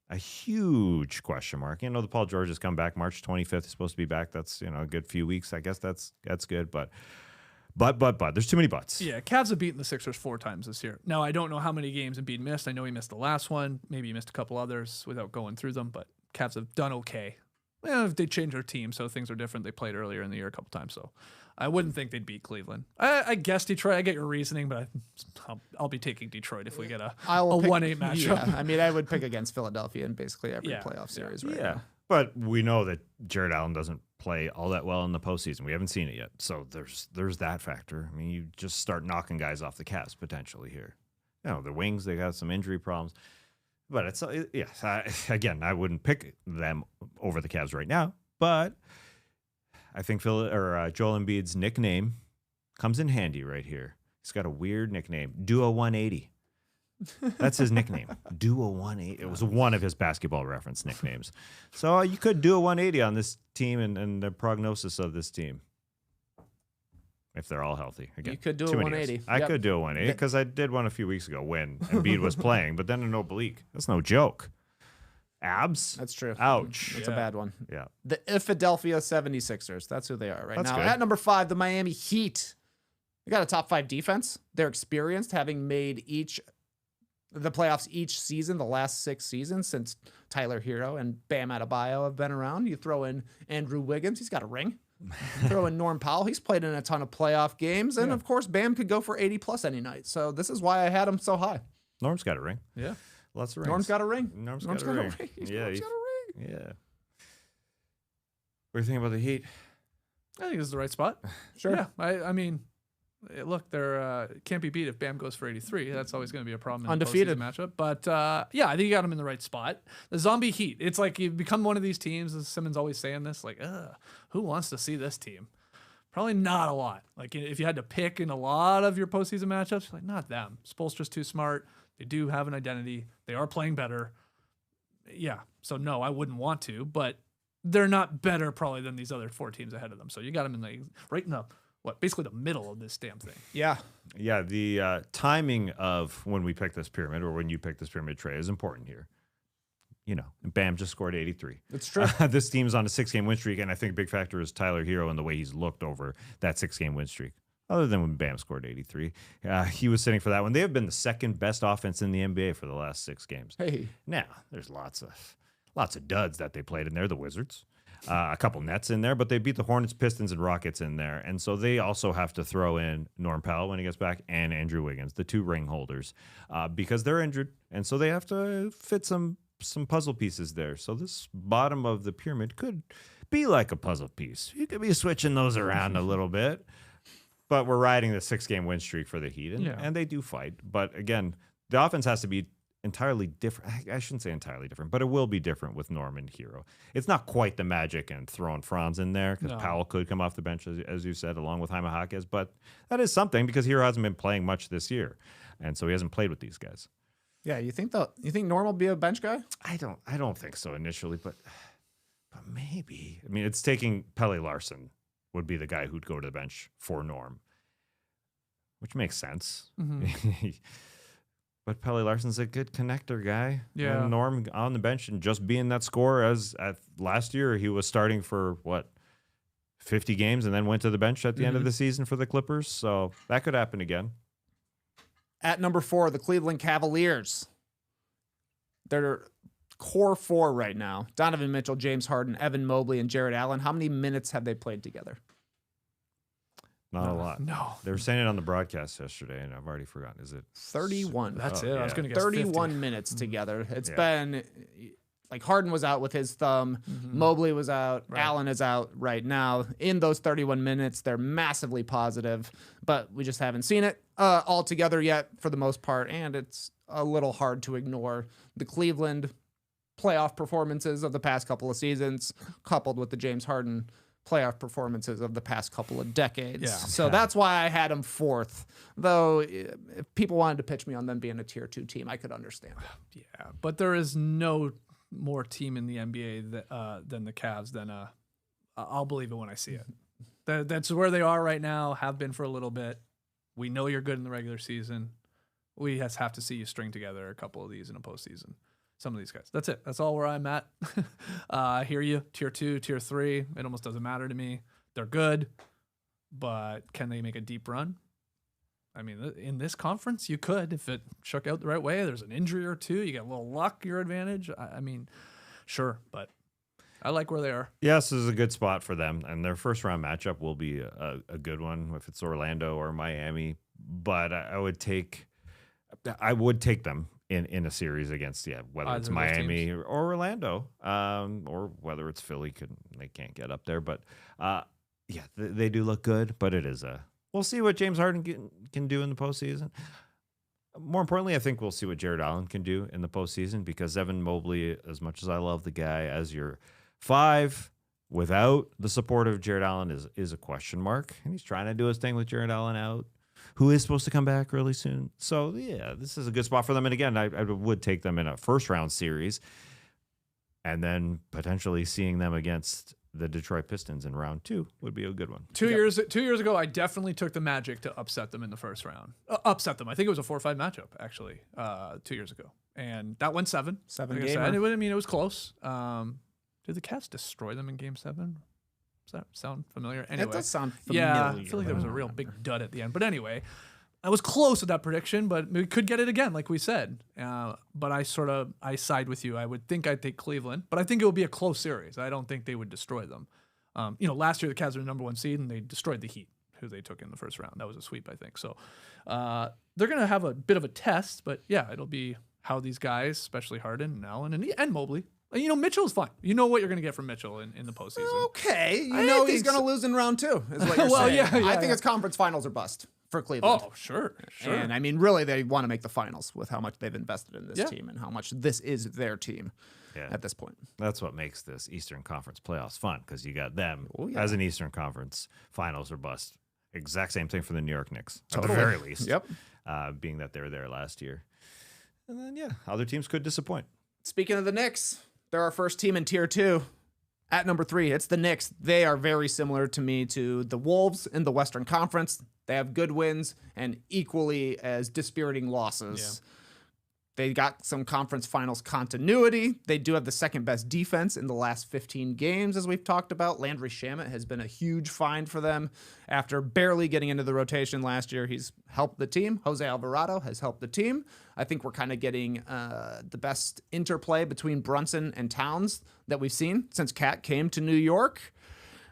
Speaker 2: a huge question mark. The Paul George has come back March 25th. He's supposed to be back. That's a good few weeks. I guess that's good. But there's too many buts.
Speaker 1: Yeah, Cavs have beaten the Sixers 4 times this year. Now, I don't know how many games Embiid missed. I know he missed the last one. Maybe he missed a couple others without going through them, but Cavs have done okay. Well, they changed their team, so things are different. They played earlier in the year a couple times, so I wouldn't think they'd beat Cleveland. I guess Detroit. I get your reasoning, but I'll be taking Detroit if we get a 1-8 matchup.
Speaker 3: Yeah, I mean, I would pick against Philadelphia in basically every
Speaker 1: Yeah,
Speaker 3: playoff series
Speaker 2: Yeah.
Speaker 3: right now.
Speaker 2: But we know that Jared Allen doesn't play all that well in the postseason. We haven't seen it yet. So there's that factor. I mean, you just start knocking guys off the Cavs potentially here. The wings, they got some injury problems. But again, I wouldn't pick them over the Cavs right now. But I think Joel Embiid's nickname comes in handy right here. He's got a weird nickname, Duo 180. That's his nickname, Duo 180. It was one of his basketball reference nicknames. So you could do a 180 on this team and the prognosis of this team. if they're all healthy. Again,
Speaker 3: You could do a
Speaker 2: too many
Speaker 3: 180.
Speaker 2: ifs. I
Speaker 3: Yep.
Speaker 2: could do a 180 because I did one a few weeks ago when Embiid was playing, but then an oblique. That's no joke. Abs?
Speaker 3: That's true.
Speaker 2: Ouch.
Speaker 3: It's a bad one.
Speaker 2: Yeah.
Speaker 3: The Philadelphia 76ers. That's who they are right
Speaker 2: That's
Speaker 3: now.
Speaker 2: good.
Speaker 3: At number 5, the Miami Heat. They got a top 5 defense. They're experienced, having made the playoffs each season, the last 6 seasons since Tyler Hero and Bam Adebayo have been around. You throw in Andrew Wiggins. He's got a ring. Throw in Norm Powell. He's played in a ton of playoff games. And, of course, Bam could go for 80-plus any night. So this is why I had him so high.
Speaker 2: Norm's got a ring.
Speaker 1: Yeah.
Speaker 2: Lots of rings.
Speaker 3: Norm's got a ring.
Speaker 2: Norm's got a ring. Yeah.
Speaker 3: Norm's got a ring.
Speaker 2: Yeah. What do you think about the Heat?
Speaker 1: I think this is the right spot.
Speaker 3: Sure.
Speaker 1: Yeah. I mean, look, they're can't be beat if Bam goes for 83. That's always going to be a problem in
Speaker 3: Undefeated
Speaker 1: the postseason matchup. But yeah, I think you got him in the right spot. The zombie Heat. It's like you become one of these teams. As Simmons always saying this, like, who wants to see this team? Probably not a lot. Like if you had to pick in a lot of your postseason matchups, like not them. Spoelstra's too smart. They do have an identity. They are playing better. Yeah. So no, I wouldn't want to, but they're not better probably than these other 4 teams ahead of them. So you got them right in the basically the middle of this damn thing.
Speaker 3: Yeah.
Speaker 2: Yeah, the timing of when we pick this pyramid or when you pick this pyramid, Trey, is important here. You know, Bam just scored 83.
Speaker 3: It's true.
Speaker 2: This team's on a 6-game win streak, and I think a big factor is Tyler Hero and the way he's looked over that 6-game win streak. Other than when Bam scored 83. He was sitting for that one. They have been the second best offense in the NBA for the last 6 games.
Speaker 3: Hey.
Speaker 2: Now, there's lots of duds that they played in there, the Wizards. A couple Nets in there, but they beat the Hornets, Pistons, and Rockets in there. And so they also have to throw in Norm Powell when he gets back and Andrew Wiggins, the 2 ring holders, because they're injured. And so they have to fit some puzzle pieces there. So this bottom of the pyramid could be like a puzzle piece. You could be switching those around a little bit. But we're riding the 6-game win streak for the Heat, and they do fight. But again, the offense has to be entirely different. I shouldn't say entirely different, but it will be different with Norm and Hero. It's not quite the Magic and throwing Franz in there because Powell could come off the bench, as you said, along with Jaime Jaquez. But that is something because Hero hasn't been playing much this year, and so he hasn't played with these guys.
Speaker 3: Yeah, you think Norm will be a bench guy?
Speaker 2: I don't think so initially, but maybe. I mean, it's taking Pelle Larsson would be the guy who'd go to the bench for Norm, which makes sense. Mm-hmm. But Pelle Larsson's a good connector guy.
Speaker 1: Yeah.
Speaker 2: And Norm on the bench and just being that scorer as at last year, he was starting for 50 games and then went to the bench at the end of the season for the Clippers. So that could happen again.
Speaker 3: At number 4, the Cleveland Cavaliers. They're core 4 right now. Donovan Mitchell, James Harden, Evan Mobley, and Jared Allen. How many minutes have they played together?
Speaker 2: Not a lot.
Speaker 1: No.
Speaker 2: They were saying it on the broadcast yesterday, and I've already forgotten. Is it
Speaker 3: 31.
Speaker 1: That's it.
Speaker 2: yeah.
Speaker 1: I was going to guess
Speaker 3: 31
Speaker 1: 50.
Speaker 3: minutes together. It's been like Harden was out with his thumb. Mobley was out.
Speaker 1: Right.
Speaker 3: Allen is out right now. In those 31 minutes, they're massively positive, but we just haven't seen it all together yet for the most part. And it's a little hard to ignore the Cleveland playoff performances of the past couple of seasons, coupled with the James Harden playoff performances of the past couple of decades.
Speaker 1: Yeah.
Speaker 3: So that's why I had him 4th. Though if people wanted to pitch me on them being a tier 2 team, I could understand it.
Speaker 1: Yeah, but there is no more team in the NBA than the Cavs. I'll believe it when I see it. That's where they are right now. Have been for a little bit. We know you're good in the regular season. We just have to see you string together a couple of these in a postseason. Some of these guys. That's it. That's all where I'm at. I hear you. Tier 2, tier 3. It almost doesn't matter to me. They're good, but can they make a deep run? I mean, in this conference, you could if it shook out the right way. There's an injury or two. You get a little luck, your advantage. I mean, sure, but I like where they are.
Speaker 2: Yes, this is a good spot for them, and their first round matchup will be a good one if it's Orlando or Miami. But I would take them in a series against whether
Speaker 1: Either
Speaker 2: it's
Speaker 1: of those
Speaker 2: Miami
Speaker 1: teams.
Speaker 2: or Orlando, or whether it's Philly. They can't get up there, but they do look good. But it is we'll see what James Harden can do in the postseason. More importantly, I think we'll see what Jared Allen can do in the postseason because Evan Mobley, as much as I love the guy as your 5, without the support of Jared Allen is a question mark, and he's trying to do his thing with Jared Allen out, who is supposed to come back really soon. So, yeah, this is a good spot for them. And again, I would take them in a first-round series and then potentially seeing them against the Detroit Pistons in round 2 would be a good one.
Speaker 1: 2 years ago, I definitely took the Magic to upset them in the first round. Upset them. I think it was a 4-5 matchup, actually, 2 years ago. And that went 7.
Speaker 3: 7
Speaker 1: like
Speaker 3: gamer.
Speaker 1: I mean, it was close. Did the Cavs destroy them in game 7? Does that sound familiar? Anyway.
Speaker 3: It does sound familiar.
Speaker 1: Yeah, I feel like there was a real big dud at the end. But anyway, I was close with that prediction, but we could get it again, like we said. But I side with you. I would think I'd take Cleveland, but I think it would be a close series. I don't think they would destroy them. Last year the Cavs were the number 1 seed, and they destroyed the Heat, who they took in the first round. That was a sweep, I think. So they're going to have a bit of a test, but yeah, it'll be how these guys, especially Harden and Allen and Mobley. Mitchell's fine. You know what you're going to get from Mitchell in the postseason.
Speaker 3: Okay. He's going to lose in round 2, is what you're
Speaker 1: Well,
Speaker 3: saying.
Speaker 1: yeah,
Speaker 3: I think it's conference finals or bust for Cleveland.
Speaker 1: Oh, sure.
Speaker 3: And I mean, really, they want to make the finals with how much they've invested in this
Speaker 1: Yeah.
Speaker 3: team and how much this is their team at this point.
Speaker 2: That's what makes this Eastern Conference playoffs fun, because you got them
Speaker 3: yeah.
Speaker 2: as an Eastern Conference finals or bust. Exact same thing for the New York Knicks, at
Speaker 3: Totally.
Speaker 2: the very least.
Speaker 3: Yep.
Speaker 2: Being that they were there last year. And then, other teams could disappoint.
Speaker 3: Speaking of the Knicks, they're our first team in tier 2. At number 3, it's the Knicks. They are very similar to me to the Wolves in the Western Conference. They have good wins and equally as dispiriting losses. They got some conference finals continuity. They do have the second best defense in the last 15 games, as we've talked about. Landry Shamet has been a huge find for them. After barely getting into the rotation last year, he's helped the team. Jose Alvarado has helped the team. I think we're kind of getting the best interplay between Brunson and Towns that we've seen since Cat came to New York.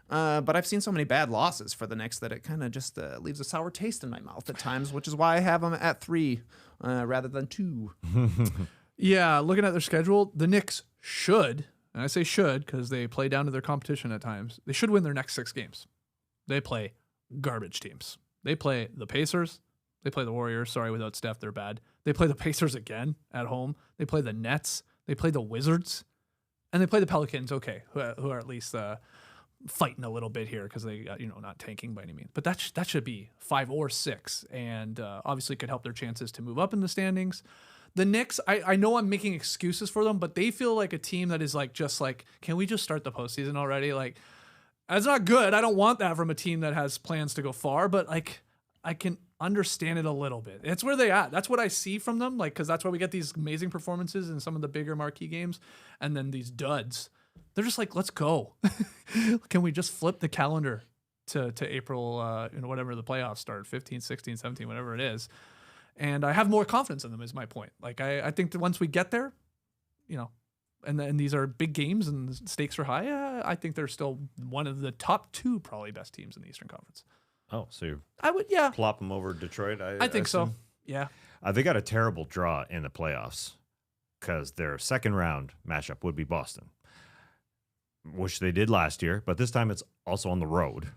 Speaker 3: But I've seen so many bad losses for the Knicks that it kind of just leaves a sour taste in my mouth at times, which is why I have them at 3 rather than 2.
Speaker 1: Yeah, looking at their schedule, the Knicks should, and I say should because they play down to their competition at times, they should win their next 6 games. They play garbage teams. They play the Pacers. They play the Warriors. Sorry, without Steph, they're bad. They play the Pacers again at home. They play the Nets. They play the Wizards. And they play the Pelicans, okay, who are at least fighting a little bit here because they, not tanking by any means. But that should be 5 or 6, and obviously could help their chances to move up in the standings. The Knicks, I know I'm making excuses for them, but they feel like a team that is can we just start the postseason already? Like, that's not good. I don't want that from a team that has plans to go far, but I can understand it a little bit. It's where they at. That's what I see from them, because that's why we get these amazing performances in some of the bigger marquee games, and then these duds. They're just like, let's go. Can we just flip the calendar to April, whatever the playoffs start, 15, 16, 17, whatever it is. And I have more confidence in them is my point. I think that once we get there, and then these are big games and the stakes are high, I think they're still one of the top 2 probably best teams in the Eastern Conference.
Speaker 2: Oh, so you plop them over Detroit?
Speaker 1: I think so. Yeah.
Speaker 2: They got a terrible draw in the playoffs because their second round matchup would be Boston, which they did last year, but this time it's also on the road,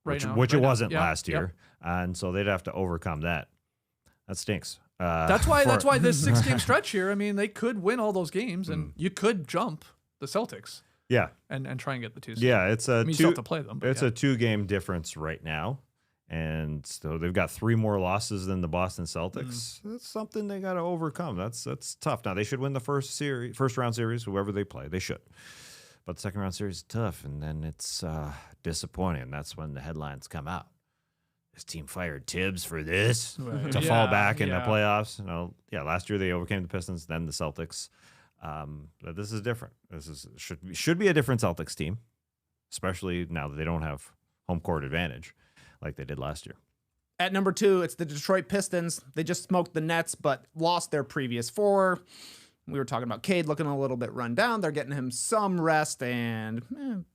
Speaker 2: which it wasn't last year. And so they'd have to overcome that. That stinks.
Speaker 1: That's why this 6-game stretch here, I mean, they could win all those games and you could jump the Celtics.
Speaker 2: Yeah.
Speaker 1: And try and get the 2 seed.
Speaker 2: Yeah, it's a
Speaker 1: you still have to play them.
Speaker 2: It's a 2-game difference right now. And so they've got 3 more losses than the Boston Celtics. That's something they got to overcome. That's tough. Now they should win the first round series, whoever they play. They should. But the second round series is tough, and then it's disappointing. That's when the headlines come out. This team fired Tibbs for this to fall back in the playoffs. Last year they overcame the Pistons, then the Celtics. But this is different. This should be a different Celtics team, especially now that they don't have home court advantage like they did last year.
Speaker 3: At number 2, it's the Detroit Pistons. They just smoked the Nets, but lost their previous 4. We were talking about Cade looking a little bit run down. They're getting him some rest and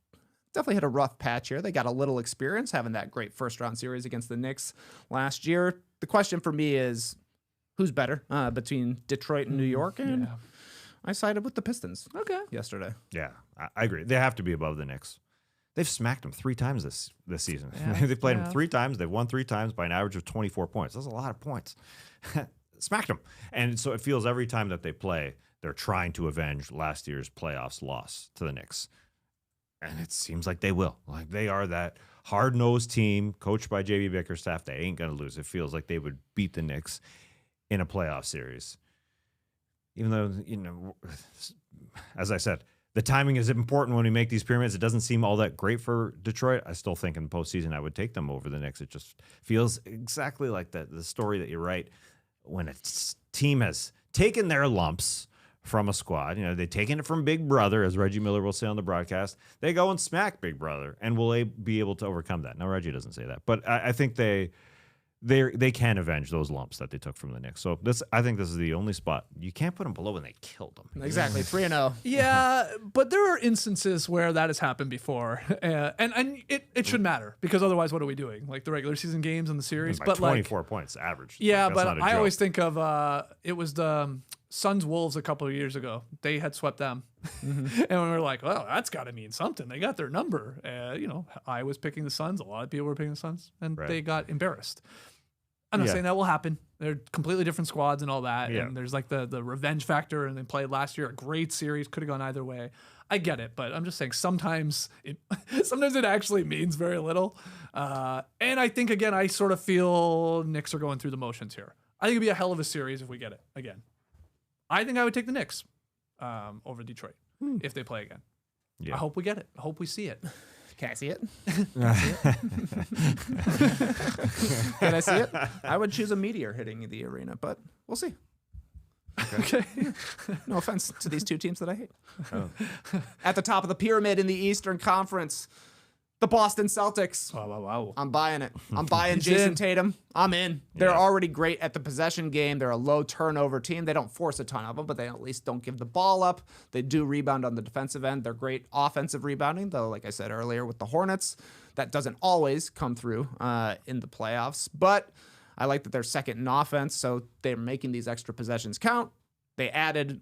Speaker 3: definitely had a rough patch here. They got a little experience having that great first-round series against the Knicks last year. The question for me is, who's better between Detroit and New York? And I sided with the Pistons yesterday.
Speaker 2: Yeah, I agree. They have to be above the Knicks. They've smacked them 3 times this season.
Speaker 1: Yeah,
Speaker 2: They've played them 3 times. They've won 3 times by an average of 24 points. That's a lot of points. Smacked them. And so it feels every time that they play, they're trying to avenge last year's playoffs loss to the Knicks. And it seems like they will. Like, they are that hard-nosed team coached by J.B. Bickerstaff. They ain't going to lose. It feels like they would beat the Knicks in a playoff series. Even though, as I said, the timing is important when we make these pyramids. It doesn't seem all that great for Detroit. I still think in the postseason I would take them over the Knicks. It just feels exactly like the story that you write when a team has taken their lumps from a squad. You know, they've taken it from Big Brother, as Reggie Miller will say on the broadcast. They go and smack Big Brother, and will they be able to overcome that? No, Reggie doesn't say that, but I think they can avenge those lumps that they took from the Knicks. So I think this is the only spot you can't put them below when they killed them.
Speaker 3: Exactly, 3-0.
Speaker 1: Yeah, but there are instances where that has happened before, and it should matter, because otherwise, what are we doing? Like the regular season games and the series,
Speaker 2: By
Speaker 1: but
Speaker 2: 24 points average.
Speaker 1: Yeah,
Speaker 2: like,
Speaker 1: but
Speaker 2: that's not a
Speaker 1: I
Speaker 2: joke.
Speaker 1: always think of it was the Suns Wolves a couple of years ago. They had swept them, and we were like, well, that's got to mean something. They got their number. I was picking the Suns. A lot of people were picking the Suns, and
Speaker 2: Right.
Speaker 1: they got embarrassed. I'm not
Speaker 2: Yeah.
Speaker 1: saying that will happen. They're completely different squads and all that.
Speaker 2: Yeah.
Speaker 1: And there's like the revenge factor, and they played last year, a great series, could have gone either way. I get it, but I'm just saying sometimes it actually means very little. And I think, again, I sort of feel Knicks are going through the motions here. I think it'd be a hell of a series if we get it again. I think I would take the Knicks over Detroit if they play again.
Speaker 2: Yeah.
Speaker 1: I hope we get it. I hope we see it.
Speaker 3: Can I see it? Can I see it? I would choose a meteor hitting the arena, but we'll see.
Speaker 1: Okay.
Speaker 3: No offense to these two teams that I hate.
Speaker 2: Oh.
Speaker 3: At the top of the pyramid in the Eastern Conference, the Boston Celtics.
Speaker 1: Wow.
Speaker 3: I'm buying it. I'm buying
Speaker 1: He's
Speaker 3: Jason
Speaker 1: in.
Speaker 3: Tatum. I'm in. They're
Speaker 2: Yeah.
Speaker 3: already great at the possession game. They're a low turnover team. They don't force a ton of them, but they at least don't give the ball up. They do rebound on the defensive end. They're great offensive rebounding, though, like I said earlier with the Hornets, that doesn't always come through in the playoffs. But I like that they're second in offense, so they're making these extra possessions count. They added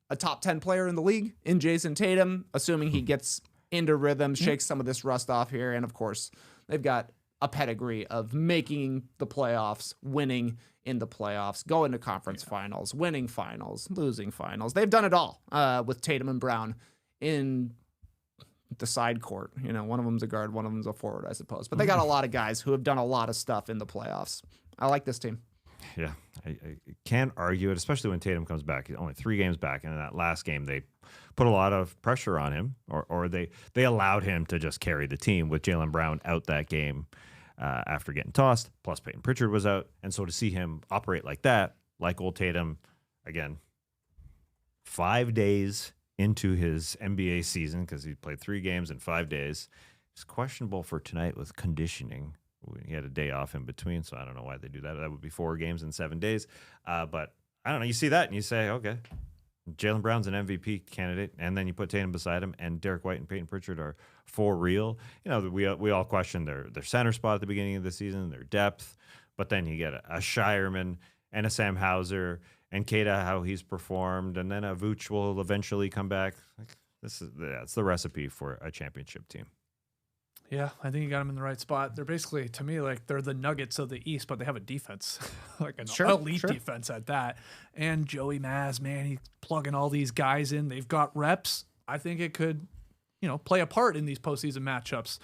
Speaker 3: a top 10 player in the league in Jason Tatum, assuming he gets into rhythm, shakes some of this rust off here. And of course, they've got a pedigree of making the playoffs, winning in the playoffs, going to conference finals, winning finals, losing finals. They've done it all with Tatum and Brown in the side court. You know, one of them's a guard, one of them's a forward, I suppose. But they got a lot of guys who have done a lot of stuff in the playoffs. I like this team.
Speaker 2: Yeah, I can't argue it, especially when Tatum comes back. He's only 3 games back, and in that last game, they put a lot of pressure on him, or they allowed him to just carry the team with Jaylen Brown out that game after getting tossed, plus Peyton Pritchard was out. And so to see him operate like that, like old Tatum, again, 5 days into his NBA season, because he played 3 games in 5 days, he's questionable for tonight with conditioning. He had a day off in between, so I don't know why they do that. That would be 4 games in 7 days. But I don't know. You see that and you say, okay, Jaylen Brown's an MVP candidate, and then you put Tatum beside him, and Derek White and Peyton Pritchard are for real. You know, we all question their center spot at the beginning of the season, their depth, but then you get a Shireman and a Sam Hauser and Keita, how he's performed, and then a Vooch will eventually come back. That's the recipe for a championship team.
Speaker 1: Yeah, I think you got them in the right spot. They're basically, to me, like they're the Nuggets of the East, but they have a defense, like an elite defense at that. And Joey Maz, man, he's plugging all these guys in. They've got reps. I think it could, play a part in these postseason matchups.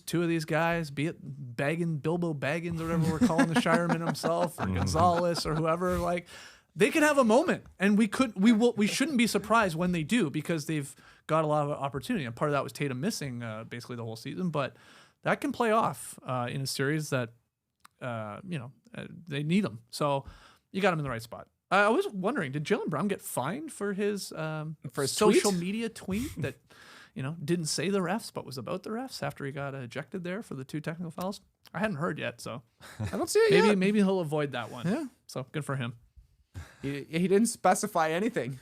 Speaker 1: Two of these guys, be it Bilbo Baggins or whatever we're calling the Shireman himself, or Gonzalez or whoever, like they could have a moment, and we shouldn't be surprised when they do, because they've got a lot of opportunity. And part of that was Tatum missing basically the whole season, but that can play off in a series that they need them. So you got him in the right spot. I was wondering, did Jaylen Brown get fined for his social media tweet that didn't say the refs but was about the refs after he got ejected there for the 2 technical fouls? I hadn't heard yet, so
Speaker 3: I don't see it yet.
Speaker 1: Maybe he'll avoid that one.
Speaker 3: Yeah.
Speaker 1: So good for him.
Speaker 3: He didn't specify anything.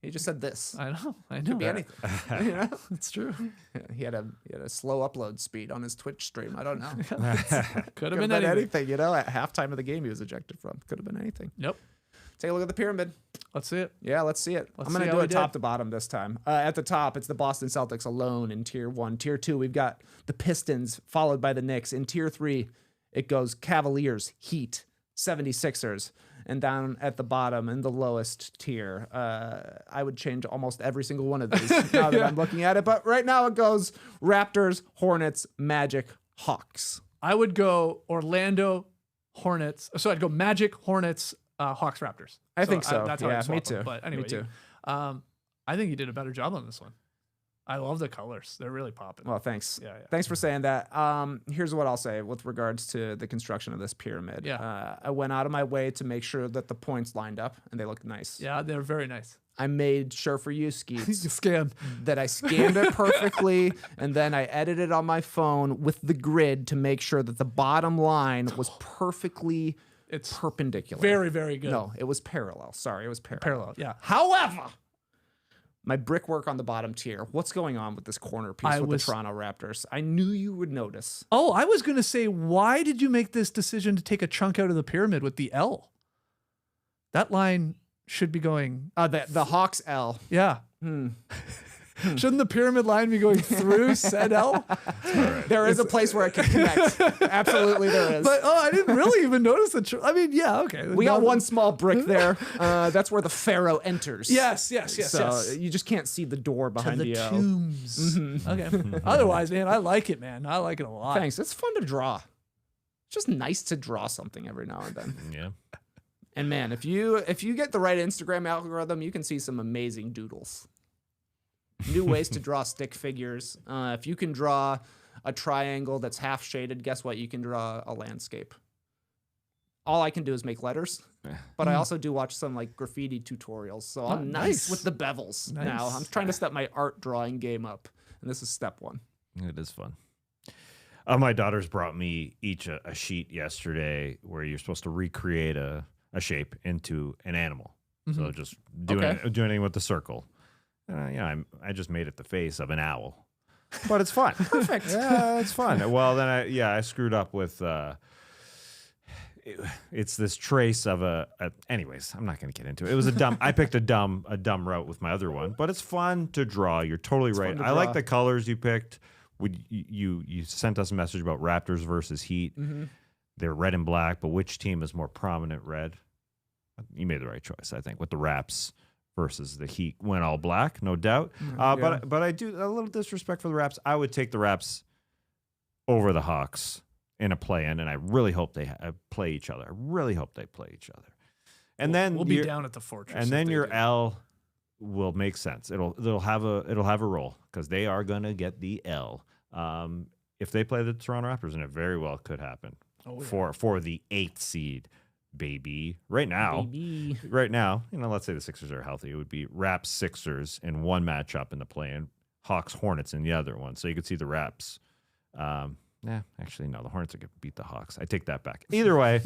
Speaker 3: He just said this.
Speaker 1: I know.
Speaker 3: Could be anything.
Speaker 1: It's true.
Speaker 3: He had a slow upload speed on his Twitch stream. I don't know.
Speaker 1: Could have been anything.
Speaker 3: At halftime of the game he was ejected from. Could have been anything.
Speaker 1: Yep.
Speaker 3: Take a look at the pyramid.
Speaker 1: Let's see it.
Speaker 3: Yeah, let's see it. I'm going to do it top to bottom this time. At the top, it's the Boston Celtics alone in Tier 1. Tier 2, we've got the Pistons, followed by the Knicks. In Tier 3, it goes Cavaliers, Heat, 76ers. And down at the bottom, in the lowest tier, I would change almost every single one of these now that I'm looking at it. But right now it goes Raptors, Hornets, Magic, Hawks.
Speaker 1: I would go Orlando, Hornets. So I'd go Magic, Hornets, Hawks, Raptors.
Speaker 3: I think so.
Speaker 1: That's how
Speaker 3: yeah,
Speaker 1: I'd swap
Speaker 3: me too.
Speaker 1: them. But anyway,
Speaker 3: me too.
Speaker 1: I think you did a better job on this one. I love the colors. They're really popping.
Speaker 3: Well, thanks.
Speaker 1: Yeah.
Speaker 3: Thanks for saying that. Here's what I'll say with regards to the construction of this pyramid.
Speaker 1: Yeah.
Speaker 3: I went out of my way to make sure that the points lined up and they looked nice.
Speaker 1: Yeah, they're very nice.
Speaker 3: I made sure for you, Skeets,
Speaker 1: You scan.
Speaker 3: that I scanned it perfectly, and then I edited on my phone with the grid to make sure that the bottom line was perfectly perpendicular.
Speaker 1: Very, very good.
Speaker 3: No, it was parallel. Sorry, it was parallel.
Speaker 1: Parallel, yeah.
Speaker 3: However, my brickwork on the bottom tier. What's going on with this corner piece with the Toronto Raptors? I knew you would notice.
Speaker 1: Oh, I was going to say, why did you make this decision to take a chunk out of the pyramid with the L? That line should be going...
Speaker 3: The Hawks L.
Speaker 1: Yeah. Shouldn't the pyramid line be going through said L?
Speaker 3: There is a place where it can connect. Absolutely there is.
Speaker 1: But, I didn't really even notice the... I mean, yeah, okay.
Speaker 3: We got one small brick there. That's where the pharaoh enters.
Speaker 1: Yes.
Speaker 3: So you just can't see the door behind
Speaker 1: the
Speaker 3: the L.
Speaker 1: tombs. Okay. Otherwise, man, I like it, man. I like it a lot.
Speaker 3: Thanks. It's fun to draw. It's just nice to draw something every now and then.
Speaker 2: Yeah.
Speaker 3: And man, if you get the right Instagram algorithm, you can see some amazing doodles. New ways to draw stick figures. If you can draw a triangle that's half shaded, guess what? You can draw a landscape. All I can do is make letters, but I also do watch some like graffiti tutorials. So I'm nice with the bevels now. I'm trying to step my art drawing game up, and this is step one.
Speaker 2: It is fun. My daughters brought me each a sheet yesterday where you're supposed to recreate a shape into an animal. So just doing anything with the circle. I just made it the face of an owl, but it's fun. Perfect. Yeah, it's fun. Well, then I screwed up with. It's this trace of anyways, I'm not going to get into it. It was I picked a dumb route with my other one, but it's fun to draw. You're totally right. I like the colors you picked. You sent us a message about Raptors versus Heat. Mm-hmm. They're red and black, but which team is more prominent red? You made the right choice, I think, with the Raps versus the Heat. Went all black, no doubt. But I do a little disrespect for the Raps. I would take the Raps over the Hawks in a play-in, and I really hope they play each other. I really hope they play each other. And then
Speaker 1: we'll be down at the Fortress.
Speaker 2: And then your L will make sense. It'll have a role because they are gonna get the L if they play the Toronto Raptors, and it very well could happen for the 8th seed. Baby. Right now, let's say the Sixers are healthy. It would be Raps Sixers in one matchup in the play-in, Hawks Hornets in the other one. So you could see the Raps. Actually, no, the Hornets are going to beat the Hawks. I take that back. Either way,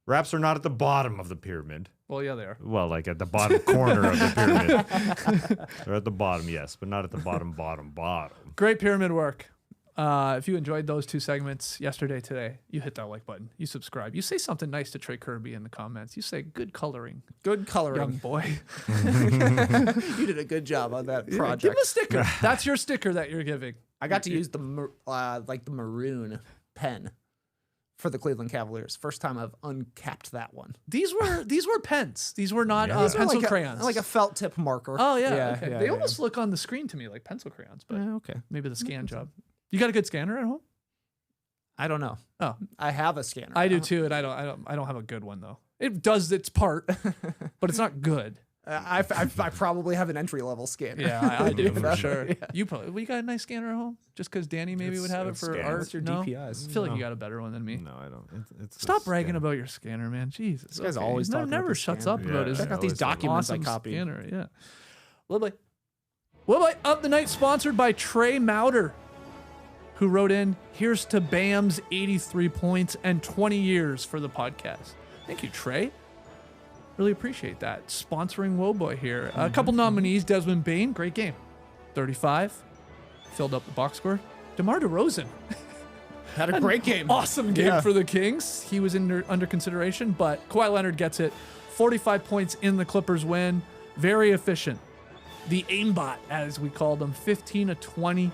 Speaker 2: Raps are not at the bottom of the pyramid.
Speaker 1: Well, yeah, they are.
Speaker 2: Well, like at the bottom corner of the pyramid. They're at the bottom, yes, but not at the bottom.
Speaker 1: Great pyramid work. If you enjoyed those 2 segments yesterday, today, you hit that like button. You subscribe. You say something nice to Trey Kirby in the comments. You say good coloring.
Speaker 3: Good coloring.
Speaker 1: Young boy.
Speaker 3: You did a good job on that project.
Speaker 1: Give him a sticker. That's your sticker that you're giving.
Speaker 3: I got to use the maroon pen for the Cleveland Cavaliers. First time I've uncapped that one.
Speaker 1: These were pens. These were not pencil crayons.
Speaker 3: Like a felt tip marker.
Speaker 1: Oh, yeah. Okay. They almost look on the screen to me like pencil crayons, but maybe the scan job. You got a good scanner at home?
Speaker 3: I don't know.
Speaker 1: Oh,
Speaker 3: I have a scanner.
Speaker 1: I do too, and I don't have a good one though. It does its part, but it's not good.
Speaker 3: I probably have an entry level scanner.
Speaker 1: Yeah, I do for sure. Yeah. You got a nice scanner at home? Just because Danny maybe would have it for art?
Speaker 3: What's your
Speaker 1: no?
Speaker 3: DPIs?
Speaker 1: I feel like you got a better one than me.
Speaker 2: No, I don't.
Speaker 1: Stop bragging about your scanner, man. Jesus,
Speaker 3: this guy's always talking
Speaker 1: never
Speaker 3: about
Speaker 1: shuts
Speaker 3: scanner.
Speaker 1: up about his.
Speaker 3: Check out these documents
Speaker 1: awesome
Speaker 3: I copied.
Speaker 1: Scanner, yeah. Lovely. Up the night, sponsored by Trey Mauder, who wrote in, "Here's to Bam's 83 points and 20 years for the podcast." Thank you, Trey. Really appreciate that. Sponsoring Woboy here. A couple nominees. Desmond Bane, great game. 35. Filled up the box score. DeMar DeRozan.
Speaker 3: Had a great game.
Speaker 1: Awesome game for the Kings. He was under consideration, but Kawhi Leonard gets it. 45 points in the Clippers win. Very efficient. The Aimbot, as we called him, 15 of 20.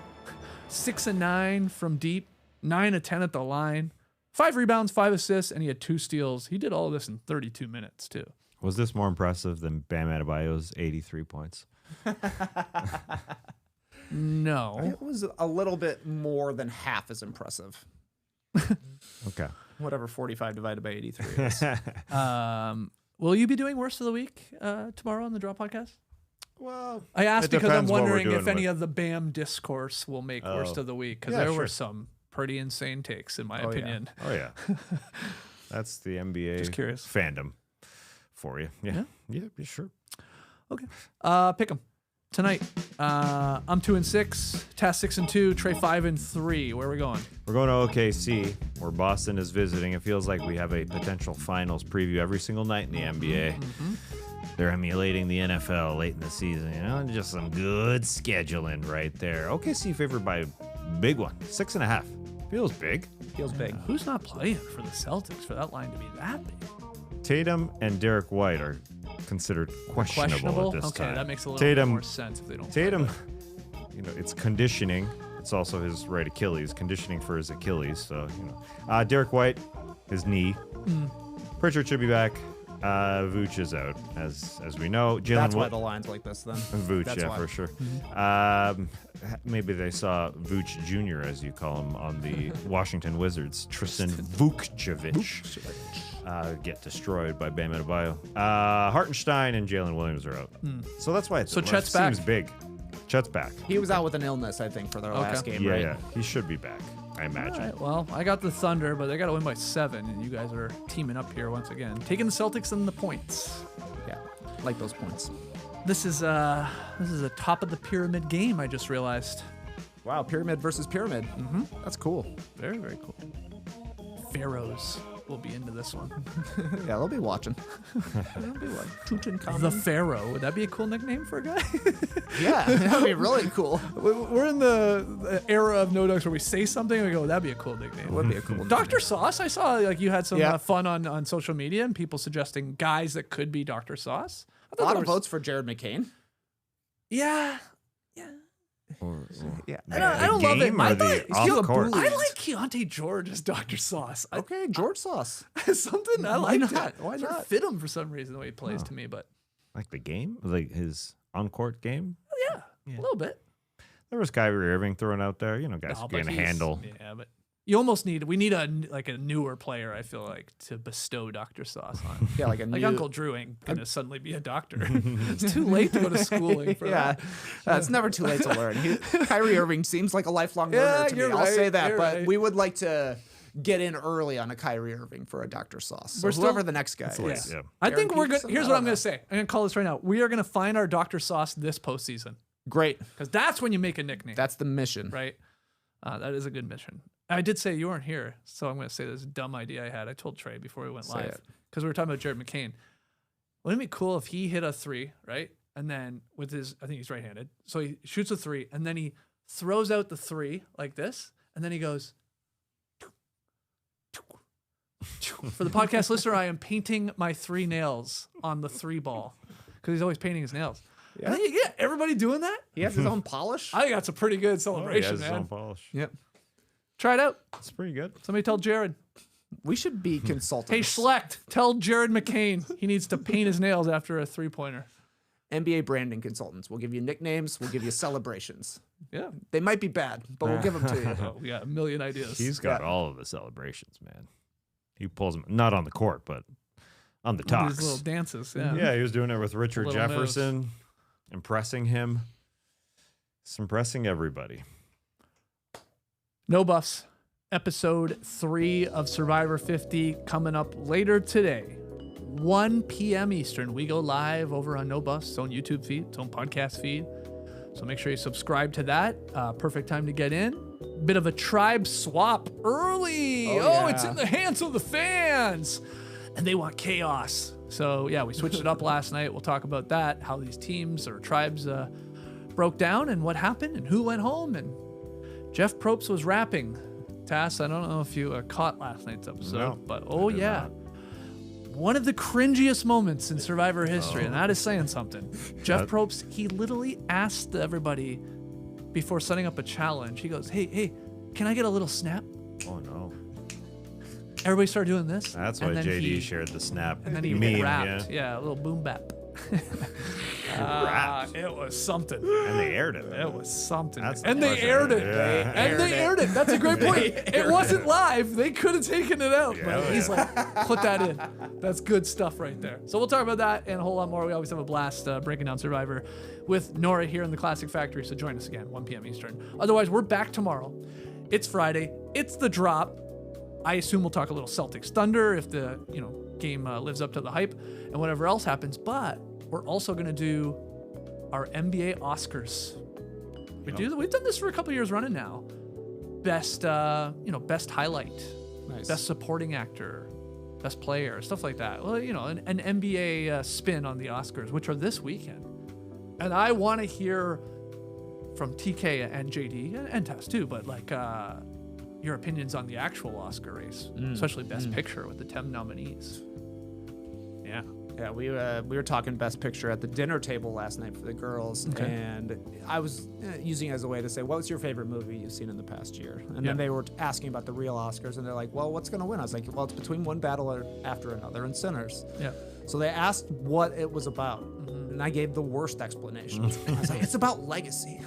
Speaker 1: 6 of 9 from deep, 9 of 10 at the line, 5 rebounds, 5 assists, and he had 2 steals. He did all of this in 32 minutes, too.
Speaker 2: Was this more impressive than Bam Adebayo's 83 points?
Speaker 1: No.
Speaker 3: It was a little bit more than half as impressive.
Speaker 2: Okay.
Speaker 3: Whatever 45 divided by 83 is.
Speaker 1: Will you be doing worst of the week tomorrow on the Draw Podcast?
Speaker 2: Well,
Speaker 1: I asked
Speaker 2: it
Speaker 1: because I'm
Speaker 2: depends what we're
Speaker 1: wondering if
Speaker 2: doing
Speaker 1: any
Speaker 2: with-
Speaker 1: of the BAM discourse will make worst of the week, because
Speaker 2: Yeah,
Speaker 1: there were
Speaker 2: sure.
Speaker 1: some pretty insane takes, in my
Speaker 3: Oh, yeah.
Speaker 1: opinion.
Speaker 2: Oh yeah, that's the NBA
Speaker 1: Just curious.
Speaker 2: fandom for you. Yeah, yeah, sure.
Speaker 1: Okay. Pick 'em. Tonight, I'm 2-6, Tass 6-2, Trey 5-3. Where are we going?
Speaker 2: We're going to OKC, where Boston is visiting. It feels like we have a potential finals preview every single night in the NBA. They're emulating the NFL late in the season, just some good scheduling right there. OKC favored by a big one, 6.5. Feels big.
Speaker 3: Feels big.
Speaker 1: Who's not playing for the Celtics for that line to be that big?
Speaker 2: Tatum and Derek White are considered questionable at this
Speaker 1: Okay,
Speaker 2: time.
Speaker 1: that makes a little bit more sense if they don't.
Speaker 2: Tatum, it's conditioning. It's also his right Achilles, conditioning for his Achilles. So, Derek White, his knee. Pritchard should be back. Vooch is out, as we know. Jalen
Speaker 3: That's why
Speaker 2: Wood-
Speaker 3: the line's like this then.
Speaker 2: Vooch,
Speaker 3: That's
Speaker 2: yeah,
Speaker 3: why.
Speaker 2: for sure. Maybe they saw Vooch Jr., as you call him, on the Washington Wizards. Tristan Vukcevic get destroyed by Bam Adebayo. Hartenstein and Jalen Williams are out. So that's why it
Speaker 1: Chet's
Speaker 2: seems
Speaker 1: back?
Speaker 2: big. Chet's back.
Speaker 3: He was out with an illness, I think, for their last game,
Speaker 2: Yeah,
Speaker 3: right?
Speaker 2: yeah. He should be back, I imagine.
Speaker 1: All right, well, I got the Thunder, but they got to win by 7, and you guys are teaming up here once again, taking the Celtics and the points.
Speaker 3: Yeah, like those points.
Speaker 1: This is a top of the pyramid game. I just realized.
Speaker 3: Wow, pyramid versus pyramid. That's cool.
Speaker 1: Very, very cool. Pharaohs will be into this one.
Speaker 3: Yeah, they'll be watching. They'll be like Tutankhamun.
Speaker 1: The Pharaoh. Would that be a cool nickname for a guy?
Speaker 3: Yeah, that'd be really cool.
Speaker 1: We're in the era of No Ducks where we say something and we go, that'd be a cool nickname.
Speaker 3: Would be a cool
Speaker 1: Dr. Sauce. I saw you had some
Speaker 3: Yeah.
Speaker 1: fun on social media and people suggesting guys that could be Dr. Sauce. I
Speaker 3: A
Speaker 1: thought
Speaker 3: lot
Speaker 1: there
Speaker 3: of
Speaker 1: was-
Speaker 3: votes for Jared McCain.
Speaker 1: Yeah.
Speaker 3: Yeah.
Speaker 1: I don't love it.
Speaker 2: game
Speaker 1: I
Speaker 2: or the
Speaker 1: thought-
Speaker 2: off court?
Speaker 1: I like Keontae George as Dr. Sauce.
Speaker 3: Okay, George Sauce.
Speaker 1: Something I
Speaker 3: Why
Speaker 1: liked
Speaker 3: not?
Speaker 1: it.
Speaker 3: Why
Speaker 1: Sort of
Speaker 3: not?
Speaker 1: fit him for some reason the way he plays to me, but
Speaker 2: Like the game? Like his on-court game?
Speaker 1: yeah, a little bit.
Speaker 2: There was Kyrie Irving thrown out there. Guys
Speaker 1: No,
Speaker 2: who
Speaker 1: but
Speaker 2: can
Speaker 1: he's-
Speaker 2: handle.
Speaker 1: Yeah, but we need a newer player. I feel like to bestow Dr. Sauce on.
Speaker 3: Yeah, like a
Speaker 1: Like
Speaker 3: new.
Speaker 1: Uncle Drew ain't gonna suddenly be a doctor. It's too late to go to schooling for
Speaker 3: Yeah,
Speaker 1: that.
Speaker 3: it's never too late to learn. Kyrie Irving seems like a lifelong learner
Speaker 1: Yeah,
Speaker 3: to me.
Speaker 1: you're
Speaker 3: I'll say
Speaker 1: right,
Speaker 3: that,
Speaker 1: you're
Speaker 3: but
Speaker 1: right.
Speaker 3: we would like to get in early on a Kyrie Irving for a Dr. Sauce. So
Speaker 1: We're still-
Speaker 3: whoever the next guy
Speaker 2: late,
Speaker 3: is.
Speaker 2: yeah.
Speaker 1: I
Speaker 3: Darren
Speaker 1: think we're good.
Speaker 3: Peterson?
Speaker 1: Here's
Speaker 3: I
Speaker 1: what
Speaker 3: don't
Speaker 1: I'm
Speaker 3: know.
Speaker 1: gonna say. I'm gonna call this right now. We are gonna find our Dr. Sauce this postseason
Speaker 3: Great.
Speaker 1: because that's when you make a nickname,
Speaker 3: That's the mission.
Speaker 1: right? That is a good mission. I did say you weren't here, so I'm gonna say this dumb idea I had. I told Trey before we went
Speaker 3: Say
Speaker 1: live
Speaker 3: it.
Speaker 1: because we were talking about Jared McCain. Wouldn't it be cool if he hit a 3, right? And then with his, I think he's right-handed, so he shoots a 3, and then he throws out the 3 like this, and then he goes. For the podcast listener, I am painting my 3 nails on the 3 ball because he's always painting his nails.
Speaker 3: Yeah.
Speaker 1: Yeah, everybody doing that.
Speaker 3: He has his own polish.
Speaker 1: I think that's a pretty good
Speaker 2: Oh, he
Speaker 1: celebration,
Speaker 2: has his own
Speaker 1: man.
Speaker 2: polish.
Speaker 3: Yep.
Speaker 1: Try it out.
Speaker 2: That's pretty good.
Speaker 1: Somebody tell Jared.
Speaker 3: We should be consultants.
Speaker 1: Hey, Schlecht, tell Jared McCain he needs to paint his nails after a 3-pointer.
Speaker 3: NBA branding consultants. We'll give you nicknames. We'll give you celebrations.
Speaker 1: Yeah.
Speaker 3: They might be bad, but we'll give them to you.
Speaker 1: Oh, we got a million ideas.
Speaker 2: He's got all of the celebrations, man. He pulls them, not on the court, but on the
Speaker 1: These
Speaker 2: talks.
Speaker 1: little dances. Yeah.
Speaker 2: Yeah, he was doing it with Richard
Speaker 1: Little moves.
Speaker 2: Jefferson, impressing him. It's impressing everybody.
Speaker 1: No Buffs. Episode 3 of Survivor 50 coming up later today. 1 p.m. Eastern. We go live over on No Buffs, its own YouTube feed, its own podcast feed. So make sure you subscribe to that. Perfect time to get in. Bit of a tribe swap early.
Speaker 3: Oh,
Speaker 1: It's
Speaker 3: yeah.
Speaker 1: in the hands of the fans. And they want chaos. So, yeah, we switched it up last night. We'll talk about that, how these teams or tribes broke down and what happened and who went home. And Jeff Probst was rapping. Tass, I don't know if you caught last night's episode,
Speaker 2: No,
Speaker 1: but
Speaker 2: I
Speaker 1: oh,
Speaker 2: did
Speaker 1: yeah.
Speaker 2: not.
Speaker 1: One of the cringiest moments in Survivor history, and that is saying something. Jeff Probst, he literally asked everybody before setting up a challenge. He goes, hey, can I get a little snap?
Speaker 2: Oh, no.
Speaker 1: Everybody started doing this.
Speaker 2: That's why
Speaker 1: and then
Speaker 2: JD
Speaker 1: he-
Speaker 2: shared the snap.
Speaker 1: And then he
Speaker 2: meme,
Speaker 1: rapped. Yeah, a little boom bap. It was something.
Speaker 2: And they aired it.
Speaker 1: It was something.
Speaker 2: That's
Speaker 1: And they
Speaker 2: impressive.
Speaker 1: aired it.
Speaker 2: Yeah.
Speaker 1: And they aired it. That's a great point. It wasn't live. They could have taken it out. But
Speaker 2: Yeah.
Speaker 1: he's like, put that in. That's good stuff right there. So we'll talk about that and a whole lot more. We always have a blast breaking down Survivor with Nora here in the Classic Factory. So join us again, 1 p.m. Eastern. Otherwise, we're back tomorrow. It's Friday. It's the drop. I assume we'll talk a little Celtics Thunder if the game lives up to the hype and whatever else happens. But we're also going to do our NBA Oscars. We've done this for a couple years running now. Best highlight,
Speaker 3: Nice.
Speaker 1: best supporting actor, best player, stuff like that. Well, an NBA spin on the Oscars, which are this weekend. And I want to hear from TK and JD and Tess too, but like your opinions on the actual Oscar race, especially Best Picture with the 10 nominees. Yeah.
Speaker 3: Yeah, we were talking Best Picture at the dinner table last night for the girls, and I was using it as a way to say, what was your favorite movie you've seen in the past year? And then they were asking about the real Oscars, and they're like, well, what's going to win? I was like, well, it's between One Battle After Another and Sinners.
Speaker 1: Yeah.
Speaker 3: So they asked what it was about, and I gave the worst explanation. I was like, it's about legacy.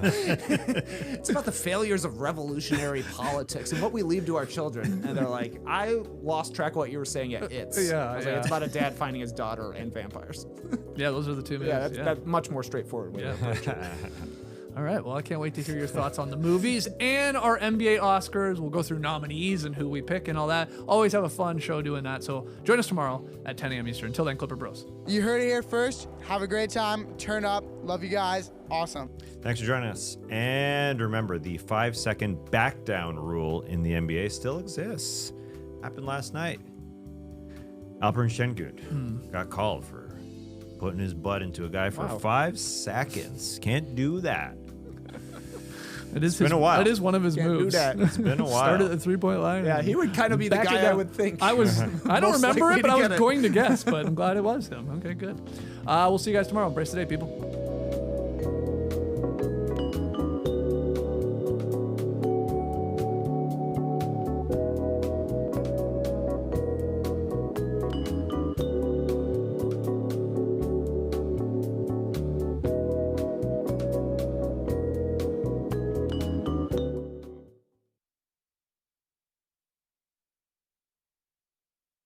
Speaker 3: It's about the failures of revolutionary politics and what we leave to our children. And they're like, I lost track of what you were saying at It's.
Speaker 1: Yeah,
Speaker 3: I was
Speaker 1: yeah.
Speaker 3: like, it's about a dad finding his daughter and vampires.
Speaker 1: Yeah, those are the two movies.
Speaker 3: Yeah, that's much more straightforward way to approach it.
Speaker 1: All right. Well, I can't wait to hear your thoughts on the movies and our NBA Oscars. We'll go through nominees and who we pick and all that. Always have a fun show doing that. So join us tomorrow at 10 a.m. Eastern. Until then, Clipper Bros.
Speaker 4: You heard it here first. Have a great time. Turn up. Love you guys. Awesome.
Speaker 2: Thanks for joining us. And remember, the 5-second back down rule in the NBA still exists. Happened last night. Alperen Şengün got called for putting his butt into a guy for 5 seconds. Can't do that.
Speaker 1: It is
Speaker 2: been a while.
Speaker 1: It is one of his
Speaker 3: Can't do
Speaker 1: moves.
Speaker 3: that.
Speaker 2: It's been a while.
Speaker 1: Started at the 3-point line.
Speaker 3: Yeah, he would kind of be the
Speaker 1: Back it
Speaker 3: guy I
Speaker 1: down.
Speaker 3: would think.
Speaker 1: I don't
Speaker 3: Most
Speaker 1: remember
Speaker 3: likely
Speaker 1: it, but
Speaker 3: to
Speaker 1: I was
Speaker 3: get it.
Speaker 1: going to guess. But I'm glad it was him. Okay, good. We'll see you guys tomorrow. Embrace the day, people.